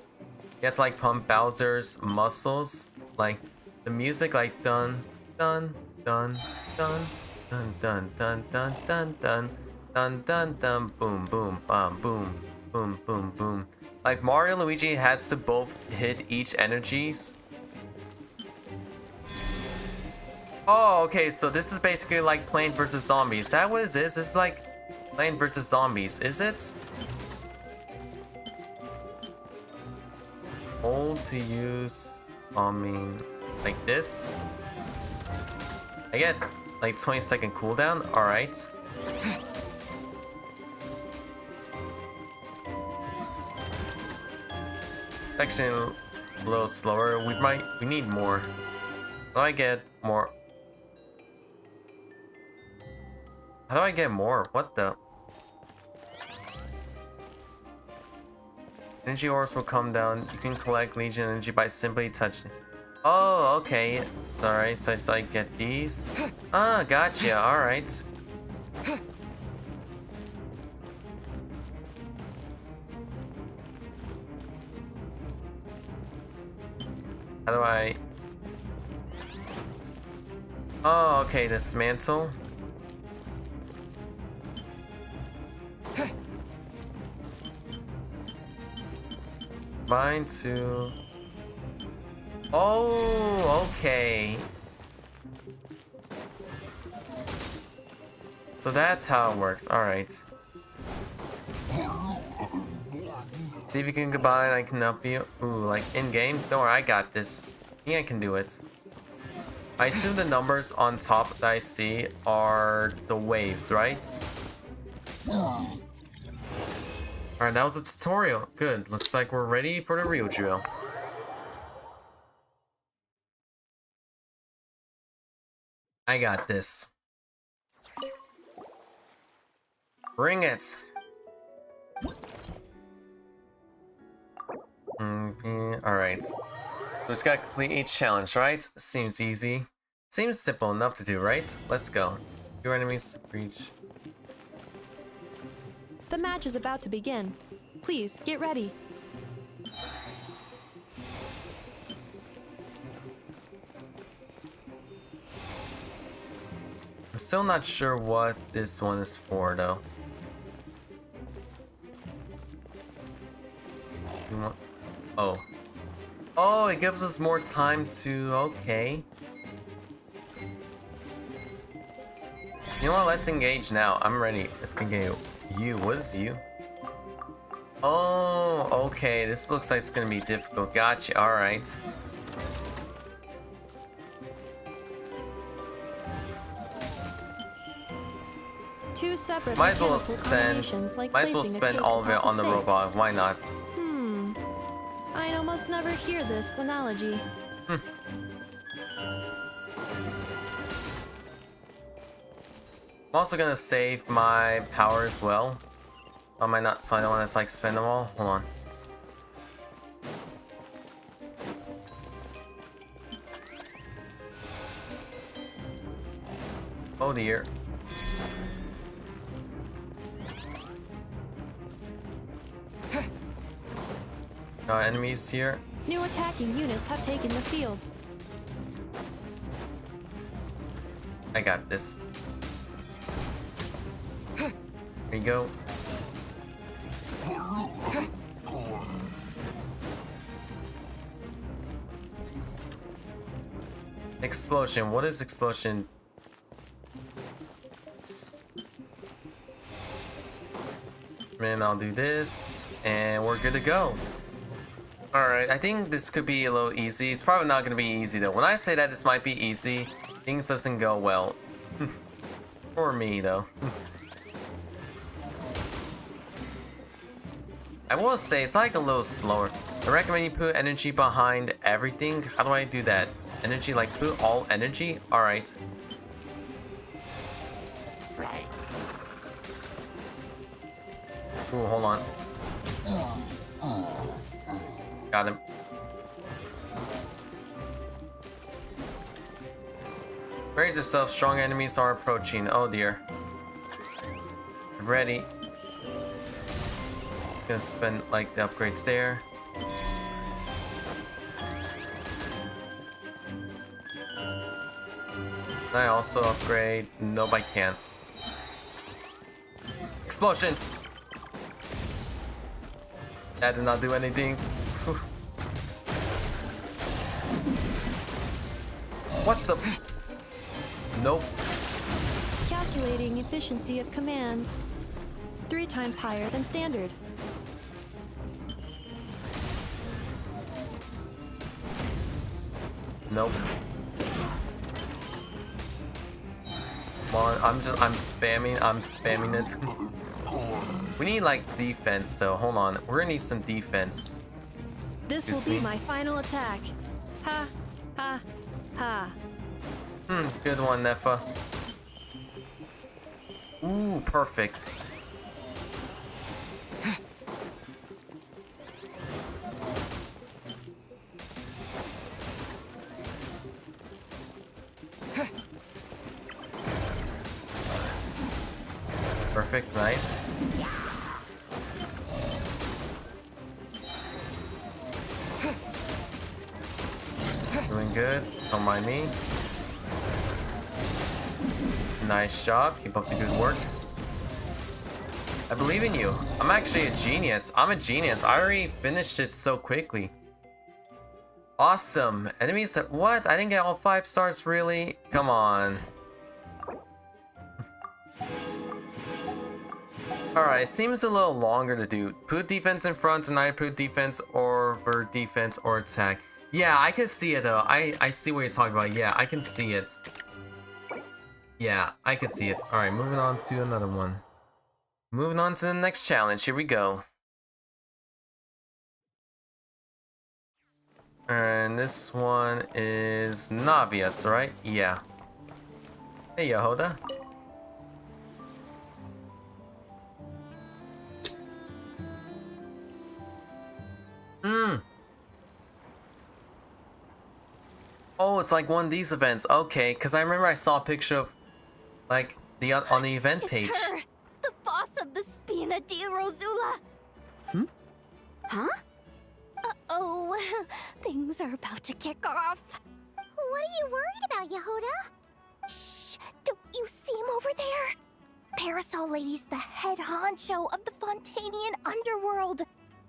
muscles, like the music like dun dun dun dun dun dun dun dun dun dun dun dun dun boom boom bam boom boom boom boom. Like Mario and Luigi has to both hit each energies. Oh, okay, so this is basically like Plants vs. Zombies. Is that what it is? It's like Plants vs. Zombies, is it? Hold to use bombing like this. I get like 20-second cooldown. Alright. Actually a little slower. We need more. How do I get more? How do I get more? What the? Energy orbs will come down. You can collect Legion energy by simply touching. Oh, okay. Sorry. So I just like get these. Ah, gotcha. All right. How do I? Oh, okay. Dismantle. Mine to. Oh, okay. So that's how it works. All right. See if you can combine. I can help you. Ooh, like in game. Don't worry, I got this. I think I can do it. I assume the numbers on top that I see are the waves, right? Alright, that was a tutorial. Good. Looks like we're ready for the real drill. I got this. Bring it. Alright. So we just gotta complete each challenge, right? Seems easy. Seems simple enough to do, right? Let's go. Your enemies reach. The match is about to begin. Please, get ready. I'm still not sure what this one is for, though. Oh. Oh, it gives us more time to... Okay. You know what? Let's engage now. I'm ready. Let's engage. You. What is you? Oh, okay. This looks like it's gonna be difficult. Gotcha. Alright. Two separate Might as well mechanical combinations, like might as well placing a spend cake all of it atop a on the steak. robot. Why not? I almost never hear this analogy. I'm also gonna save my power as well. I might not, so I don't want to like spend them all. Hold on. Oh dear. Enemies here. New attacking units have taken the field. I got this. There you go. Explosion. What is explosion? And I'll do this, and we're good to go. Alright, I think this could be a little easy. It's probably not going to be easy though. When I say that this might be easy, things doesn't go well. For me though. I will say it's like a little slower. I recommend you put energy behind everything. How do I do that? Energy, like put all energy? Alright. Ooh, hold on. Got him. Brace yourself, strong enemies are approaching. Oh dear. Ready. Gonna spend like the upgrades there. Can I also upgrade? Nope, I can't. Explosions! That did not do anything. Whew. What the? Nope. Calculating efficiency of commands. 3 times higher than standard. Nope. Come on, I'm spamming it. We need like defense, so hold on. We're gonna need some defense. This will be my final attack. Ha, ha, ha. Good one, Nefa. Ooh, perfect. Perfect, nice. Doing good, don't mind me. Nice job, keep up the good work. I believe in you. I'm actually a genius. I'm a genius. I already finished it so quickly. Awesome. Enemies that, what? I didn't get all 5 stars, really? Come on. Alright, seems a little longer to do. Put defense in front and I put defense over defense or attack. Yeah, I can see it though. I see what you're talking about. Yeah, I can see it. Yeah, I can see it. Alright, moving on to another one. Moving on to the next challenge. Here we go. And this one is Navius, right? Yeah. Hey, Yehoda. Oh, it's like one of these events. Okay, because I remember I saw a picture of, like, the on the event page. It's her, the boss of the Spina di Rosula. Huh? Uh-oh, things are about to kick off. What are you worried about, Yehoda? Shh, don't you see him over there? Parasol Lady's the head honcho of the Fontanian underworld.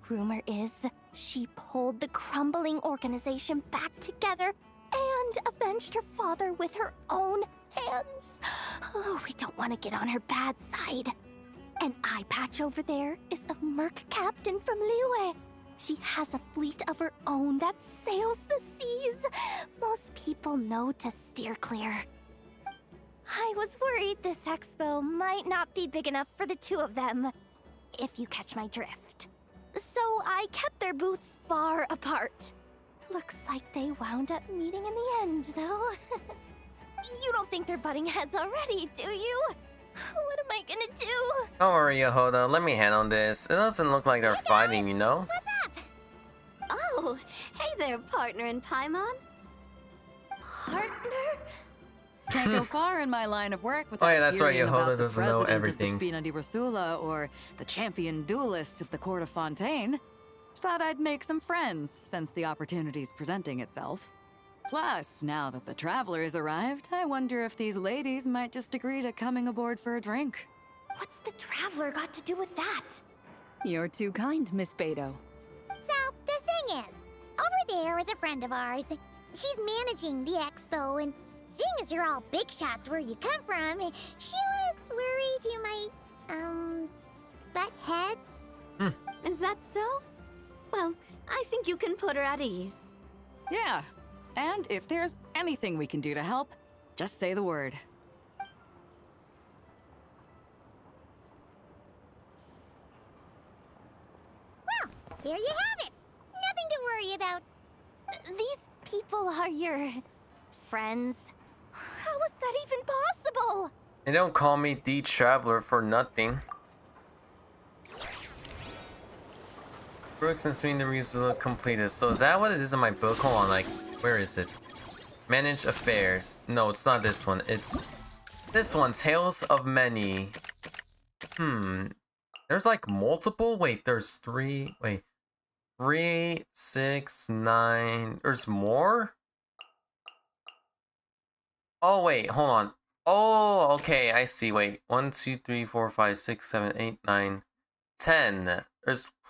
Rumor is she pulled the crumbling organization back together and avenged her father with her own hands. Oh, we don't want to get on her bad side. An eye patch over there is a merc captain from Liyue. She has a fleet of her own that sails the seas. Most people know to steer clear. I was worried this expo might not be big enough for the 2 of them, if you catch my drift. So I kept their booths far apart. Looks like they wound up meeting in the end, though. You don't think they're butting heads already, do you? What am I gonna do? Don't worry, Yehoda. Let me handle this. It doesn't look like they're fighting, you know? What's up? Oh, hey there, partner in Paimon. Partner? Can't go far in my line of work without Oh yeah, that's right. hearing about Yehoda the doesn't know president everything. of the Spina di Rosula or the champion duelist of the court of Fontaine. thought I'd make some friends since the opportunity's presenting itself. Plus, now that the traveler has arrived, I wonder if these ladies might just agree to coming aboard for a drink. What's the traveler got to do with that? You're too kind, Miss Beto. So, the thing is, over there is a friend of ours. She's managing the expo, and seeing as you're all big shots where you come from, she was worried you might, butt heads. Is that so? Well, I think you can put her at ease. Yeah, and if there's anything we can do to help, just say the word. Well, there you have it. Nothing to worry about. These people are your friends. How is that even possible? They don't call me the Traveler for nothing. Brooks and Swing the Musical completed. So is that what it is in my book? Hold on, like, where is it? Manage Affairs. No, it's not this one. It's this one, Tales of Many. There's like multiple? Wait, there's 3. Wait. 3, 6, 9. There's more? Oh, wait, hold on. Oh, okay, I see. Wait. 1, 2, 3, 4, 5, 6, 7, 8, 9, 10.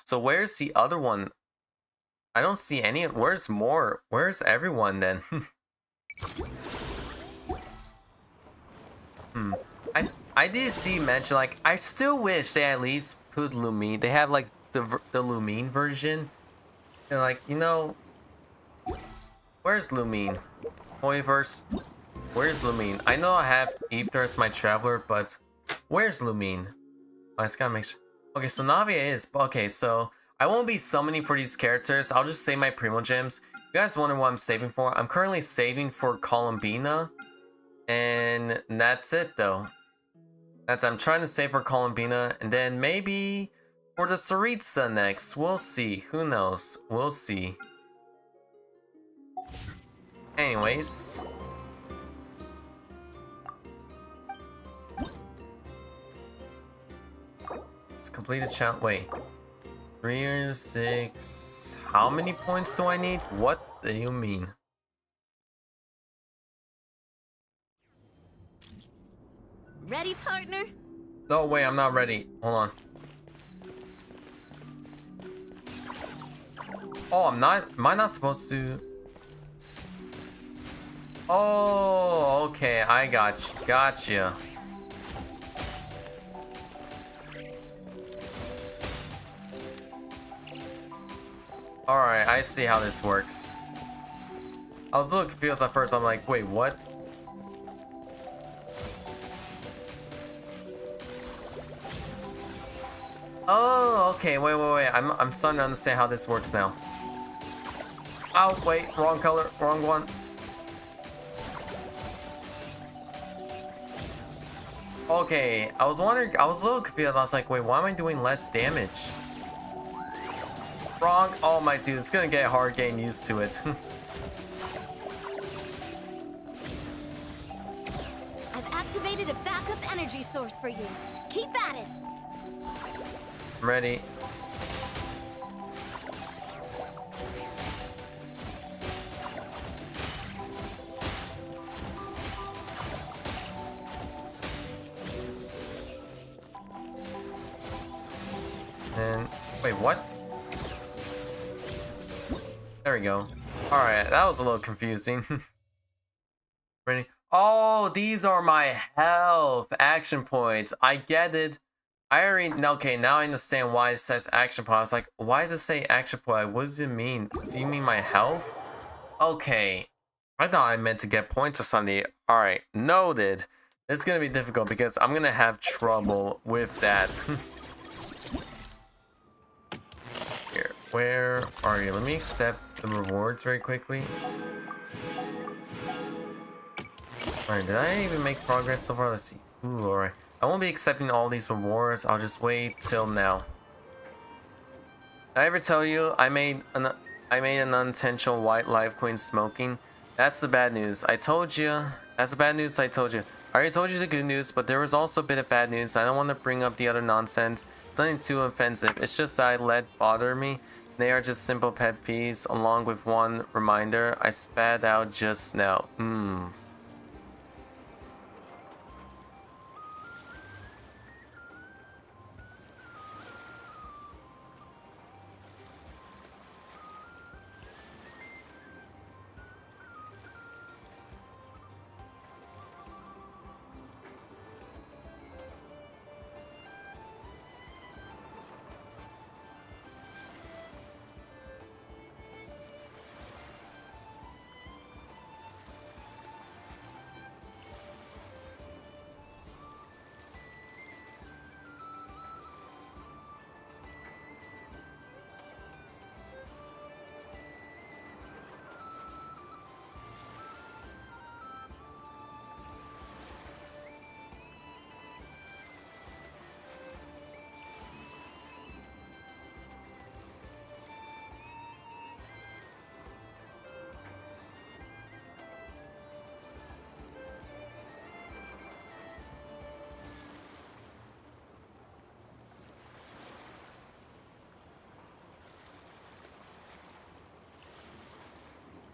So where's the other one? I don't see any. Where's more? Where's everyone then? I did see mention, like, I still wish they at least put Lumine. They have like the Lumine version. And like, you know, where's Lumine? Toyverse, where's Lumine? I know I have Ether as my traveler, but where's Lumine? I just gotta make sure. Okay, so Navia is okay. So I won't be summoning for these characters. I'll just save my Primo Gems. You guys wonder what I'm saving for? I'm currently saving for Columbina, and that's it though. I'm trying to save for Columbina, and then maybe for the Saritsa next. We'll see. Who knows? We'll see. Anyways. Let's complete the challenge. Wait. 3 or 6. How many points do I need? What do you mean? Ready, partner? No, wait, I'm not ready. Hold on. Oh, I'm not. Am I not supposed to? Oh, okay. I got you. Gotcha. Alright, I see how this works. I was a little confused at first. I'm like, wait, what? Oh, okay. Wait. I'm starting to understand how this works now. Oh, wait. Wrong color. Wrong one. Okay. I was wondering. I was a little confused. I was like, wait, why am I doing less damage? Wrong. Oh, my dude. It's gonna get hard getting used to it. I've activated a backup energy source for you. Keep at it. I'm ready. And wait, what? There we go. Alright, that was a little confusing. Ready? Oh, these are my health action points. I get it. I already, okay, now I understand why it says action point. I was like, why does it say action point? What does it mean? Does it mean my health? Okay. I thought I meant to get points or something. Alright, noted. It's gonna be difficult because I'm gonna have trouble with that. Here, where are you? Let me accept the rewards very quickly. Alright, did I even make progress so far? Let's see. Ooh, alright. I won't be accepting all these rewards. I'll just wait till now. Did I ever tell you I made an unintentional white live coin smoking? That's the bad news. I told you. That's the bad news I told you. I already told you the good news, but there was also a bit of bad news. I don't want to bring up the other nonsense. It's nothing too offensive. It's just that I let bother me. They are just simple pet peeves, along with one reminder I spat out just now.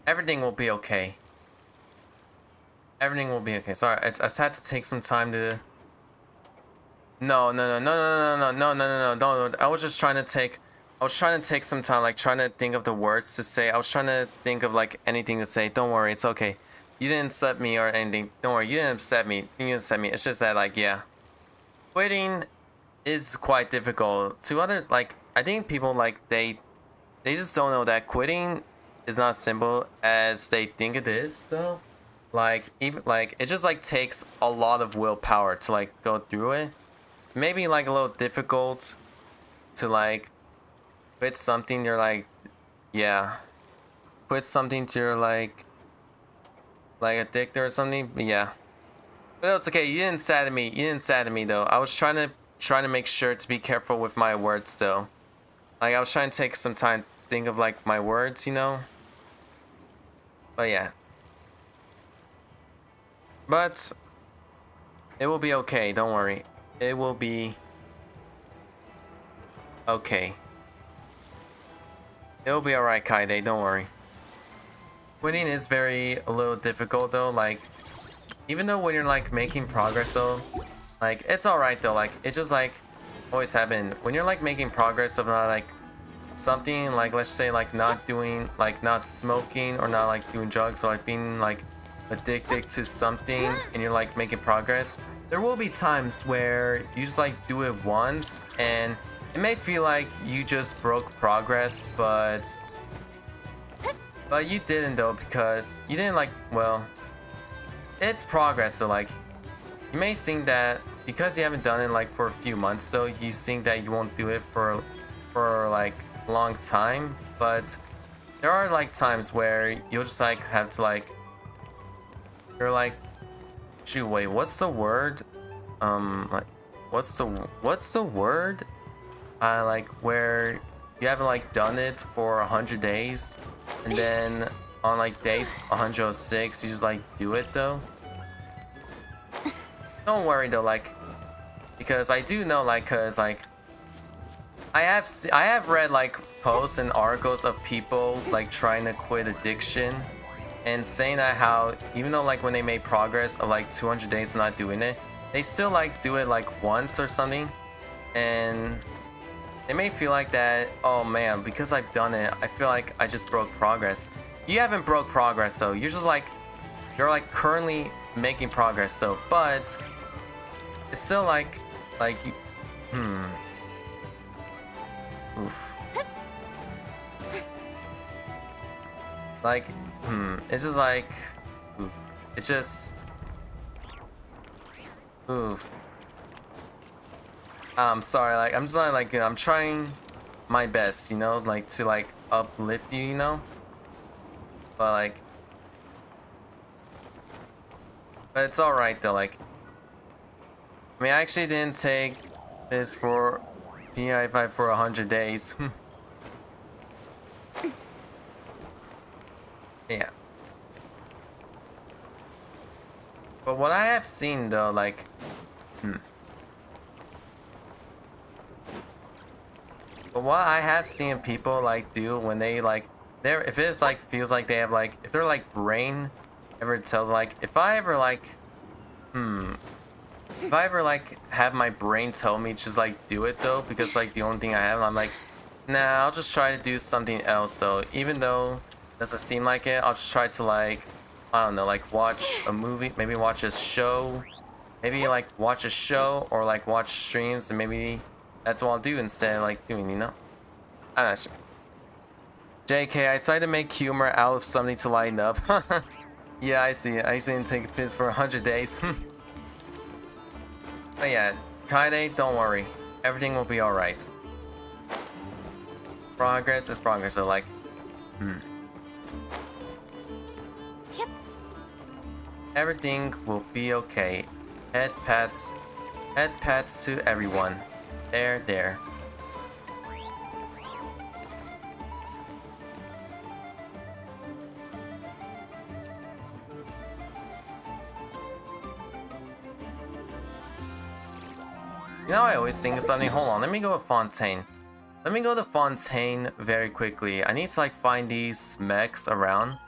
Everything will be okay. Everything will be okay. Sorry, I just had to take some time to... No. I was just trying to take... I was trying to take some time, like, trying to think of the words to say. I was trying to think of, like, anything to say. Don't worry, it's okay. You didn't upset me or anything. Don't worry, you didn't upset me. You didn't upset me. It's just that, like, yeah. Quitting is quite difficult. To others, like, I think people, like, they just don't know that quitting is not simple as they think it is, though. Like, even, like, it just, like, takes a lot of willpower to, like, go through it. Maybe, like, a little difficult to, like, quit something you're like, yeah, quit something to you're like addicted or something, but yeah. But it's okay, you didn't sadden me, though. I was trying to make sure to be careful with my words, though. Like, I was trying to take some time to think of, like, my words, you know? But yeah. But it will be okay, don't worry. It will be okay. It'll be alright, Kaide, don't worry. Quitting is a little difficult though, like, even though when you're like making progress though, like, it's alright though, like, it just like always happen. When you're like making progress of not like something, like, let's say like not smoking or not like doing drugs or like being like addicted to something and you're like making progress, there will be times where you just like do it once and it may feel like you just broke progress, but you didn't though, because you didn't like, well, it's progress, so like you may think that because you haven't done it like for a few months, so you think that you won't do it for like a long time, but there are like times where you'll just like have to like, you're like, shoot, wait, what's the word? Like, what's the word? Like where you haven't like done it for 100 days, and then on like day 106 you just like do it though. Don't worry though, like, because I do know, like, cause like I have read like posts and articles of people like trying to quit addiction and saying that how even though like when they made progress of like 200 days of not doing it, they still like do it like once or something, and they may feel like that, oh man, because I've done it, I feel like I just broke progress. You haven't broke progress, though. You're just like, you're like currently making progress, though. But it's still like you, oof. Like, it's just like, oof. It's just, oof. I'm sorry, like, I'm just like, I'm trying my best, you know, like, to, like, uplift you, you know? But, like, but it's alright, though, like, I mean, I actually didn't take this for PI5 for 100 days. Yeah. But what I have seen, though, like, But what I have seen people like do when they like, they're if it's like feels like they have like, if they're like brain ever tells like, if I ever like have my brain tell me to just like do it though, because like the only thing I have, I'm like, nah, I'll just try to do something else. So even though it doesn't seem like it, I'll just try to like, I don't know, like watch a movie, maybe watch a show, maybe like watch a show or like watch streams, and maybe that's what I'll do instead of like doing, you know? I'm not sure. JK, I decided to make humor out of something to lighten up. Yeah, I see. I usually didn't take a piss for 100 days. But yeah, Kaide, don't worry. Everything will be alright. Progress is progress, so like... Yep. Everything will be okay. Head pats to everyone. There. You know, I always think of something. Hold on, let me go with Fontaine. Let me go to Fontaine very quickly. I need to like find these mechs around.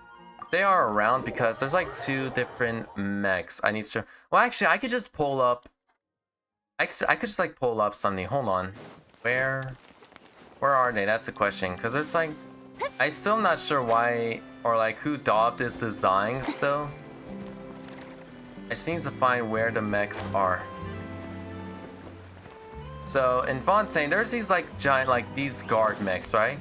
If they are around, because there's like 2 different mechs. I need to. Well, actually, I could just pull up. I could just like pull up something. Hold on. Where are they? That's the question. Because there's like, I'm still not sure why or like who thought of this design. Still, I just need to find where the mechs are. So in Fontaine, there's these like giant, like these guard mechs, right?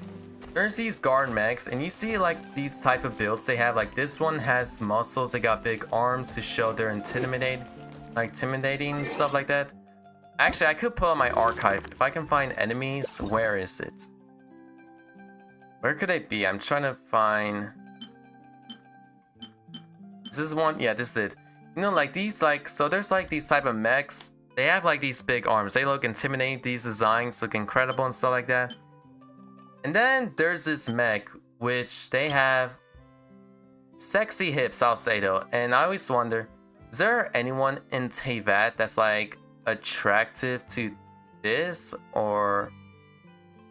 There's these guard mechs, and you see like these type of builds they have. Like this one has muscles, they got big arms to show they're intimidating, stuff like that. Actually, I could pull up my archive. If I can find enemies, where is it? Where could they be? I'm trying to find... This is one, yeah, this is it. You know, like these, like, so there's like these type of mechs. They have like these big arms. They look intimidating. These designs look incredible and stuff like that. And then there's this mech, which they have sexy hips, I'll say though. And I always wonder, is there anyone in Teyvat that's like attractive to this? Or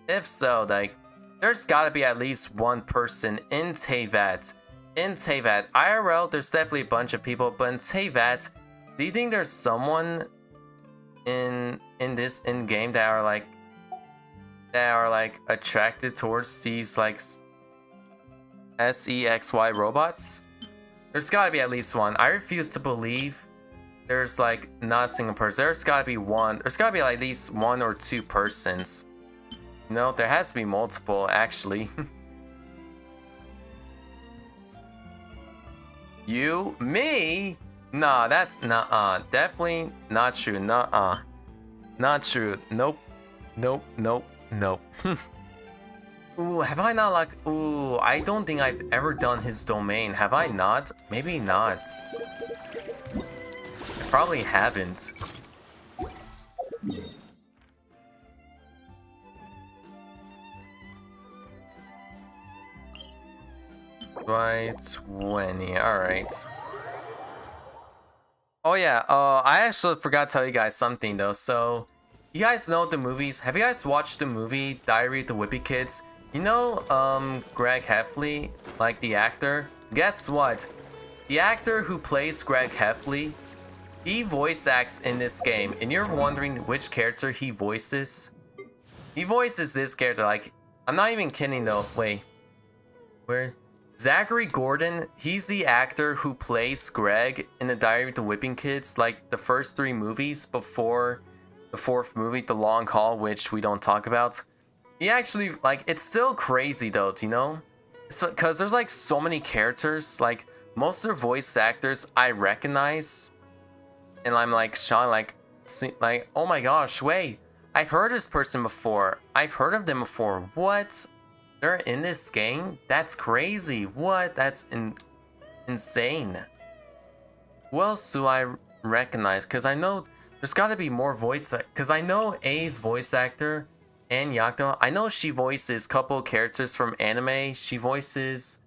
if so, like, there's gotta be at least one person in Teyvat. IRL, there's definitely a bunch of people, but in Teyvat, do you think there's someone in this in-game that are like attracted towards these like SEXY robots? There's gotta be at least one. I refuse to believe there's like not a single person. There's gotta be one. There's gotta be like at least 1 or 2 persons. No, there has to be multiple actually. You? Me? Nah, that's nuh-uh. Definitely not true. Nuh-uh. Not true. Nope. Nope. Ooh, have I not like... Ooh, I don't think I've ever done his domain. Have I not? Maybe not. I probably haven't. Right, 20. Alright. Oh yeah, I actually forgot to tell you guys something though. So, you guys know the movies? Have you guys watched the movie Diary of the Wimpy Kids? You know, Greg Heffley, like the actor? Guess what? The actor who plays Greg Heffley, he voice acts in this game, and you're wondering which character he voices? He voices this character, like, I'm not even kidding though. Wait, where? Zachary Gordon, he's the actor who plays Greg in the Diary of the Whipping Kids, like the first 3 movies before the 4th movie, The Long Haul, which we don't talk about. He actually, like, it's still crazy though, do you know? It's because there's like so many characters, like most of their voice actors I recognize, and I'm like, Sean, like, oh my gosh, wait, I've heard this person before. I've heard of them before. What? They're in this game? That's crazy. What? That's insane. Who else do I recognize? Because I know there's got to be more voice. Because I know A's voice actor, Ann Yakto. I know she voices a couple characters from anime. She voices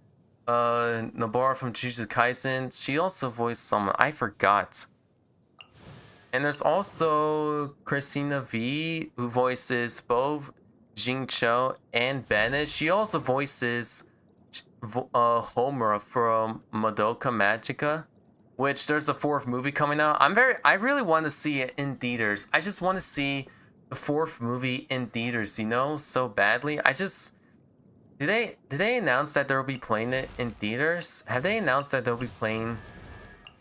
Nobara from Jujutsu Kaisen. She also voiced someone. I forgot. And there's also Christina V, who voices both Jing Cho and Bennett. She also voices Homer from Madoka Magica, which there's a 4th movie coming out. I really want to see it in theaters. I just want to see the 4th movie in theaters, you know, so badly. Did they announce that they'll be playing it in theaters? Have they announced that they'll be playing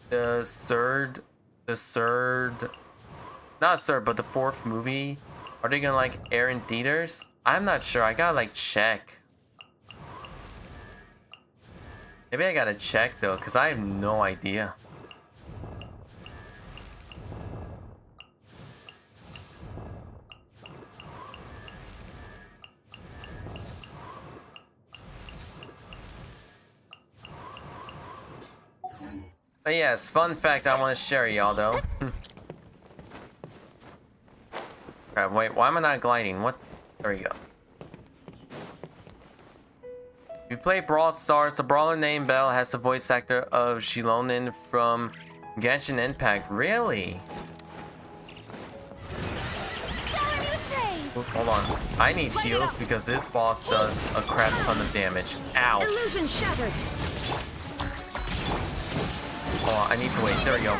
the 4th movie? Are they gonna like air in theaters? I'm not sure. I gotta like check. Maybe I gotta check though, because I have no idea. But yes, fun fact I want to share y'all though. Crap, wait, why am I not gliding? What? There we go. If you play Brawl Stars, the brawler named Belle has the voice actor of Shilonen from Genshin Impact. Really? Ooh, hold on. I need heals because this boss does a crap ton of damage. Ow. Illusion shattered. Oh, I need to wait. There we go.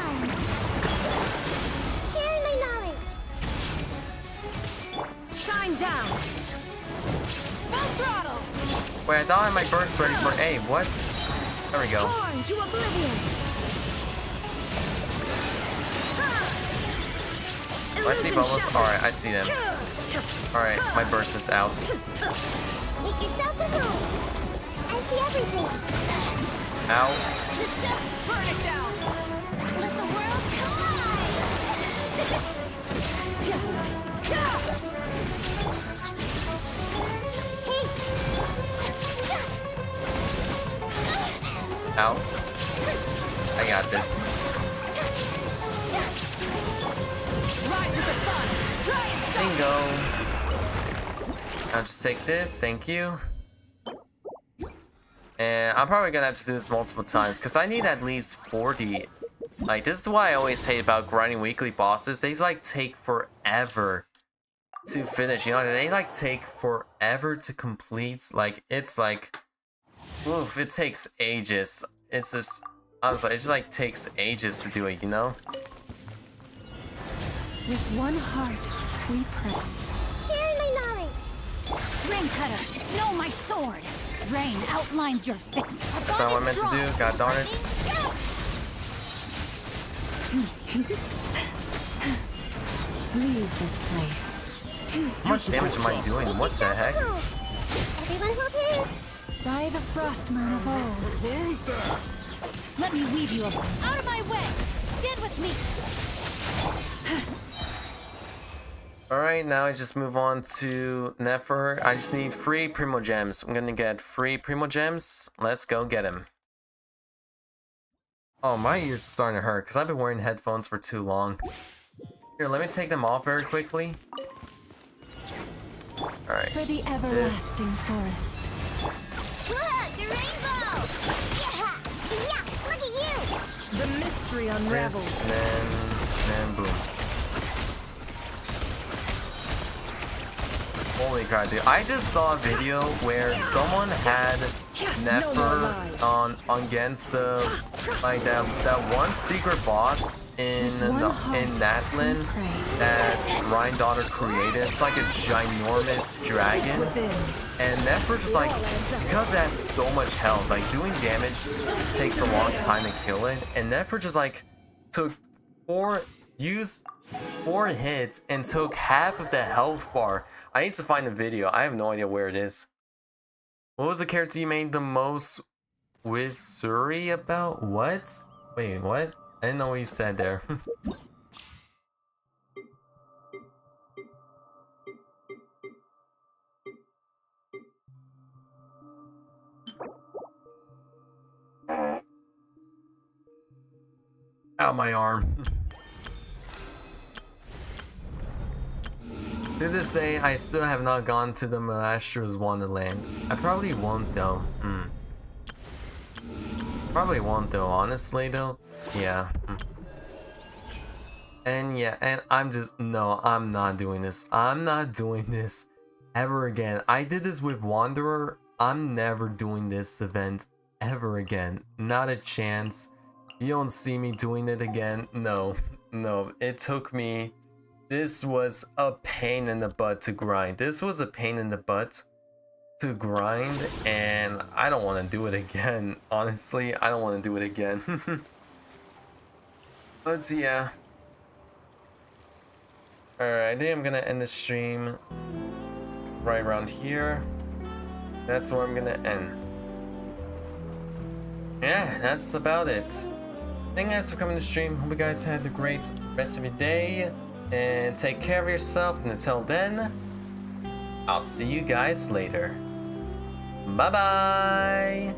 Sharing my knowledge. Shine down. Full throttle. Wait, I thought I might burst ready for A. What? There we go. Torn to oblivion. I see bubbles. Alright, I see them. Alright, my burst is out. Make yourselves at home. I see everything. Ow. The ship, burn it down. Let the world Ow. I got this. Bingo. I'll just take this, thank you. And I'm probably gonna have to do this multiple times because I need at least 40. Like, this is why I always hate about grinding weekly bosses. They like take forever to finish, you know? They like take forever to complete. Like, it's like, oof, it takes ages. It's just, I'm sorry, it just like takes ages to do it, you know? With one heart, we pray. Sharing my knowledge. Rain Cutter, know my sword. Rain outlines your fate. That's not what I meant to do, god darn it. Leave this place. How much damage am I doing? What the heck? Everyone hold in. By the frost moon of old. Let me weave you up. Out of my way! Stand with me! Alright, now I just move on to Nefer. I just need 3 Primo Gems. I'm gonna get 3 Primo Gems. Let's go get him. Oh, my ears are starting to hurt because I've been wearing headphones for too long. Here, let me take them off very quickly. Alright. For the everlasting forest. Look, the rainbow! Yeah, look at you! The mystery unravels. This, and boom. Holy crap, dude. I just saw a video where someone had Nefer on against the like that one secret boss in Natlin that Ryan Daughter created. It's like a ginormous dragon. And Nefer just like, because it has so much health, like doing damage takes a long time to kill it. And Nefer just like took 4 hits and took half of the health bar. I need to find the video. I have no idea where it is. What was the character you made the most wizardry about? What? Wait, what? I didn't know what you said there. Ow, my arm. To this day, I still have not gone to the Malastro's Wonderland. I probably won't though. Probably won't though, honestly though. Yeah. And yeah, and I'm just, no, I'm not doing this. I'm not doing this. ever again. I did this with Wanderer. I'm never doing this event ever again. Not a chance. You don't see me doing it again. No, no. It took me... This was a pain in the butt to grind. This was a pain in the butt to grind, and I don't want to do it again. Honestly, I don't want to do it again. But yeah. Alright, I think I'm gonna end the stream right around here. That's where I'm gonna end. Yeah, that's about it. Thank you guys for coming to stream. Hope you guys had a great rest of your day. And take care of yourself. And until then, I'll see you guys later. Bye-bye!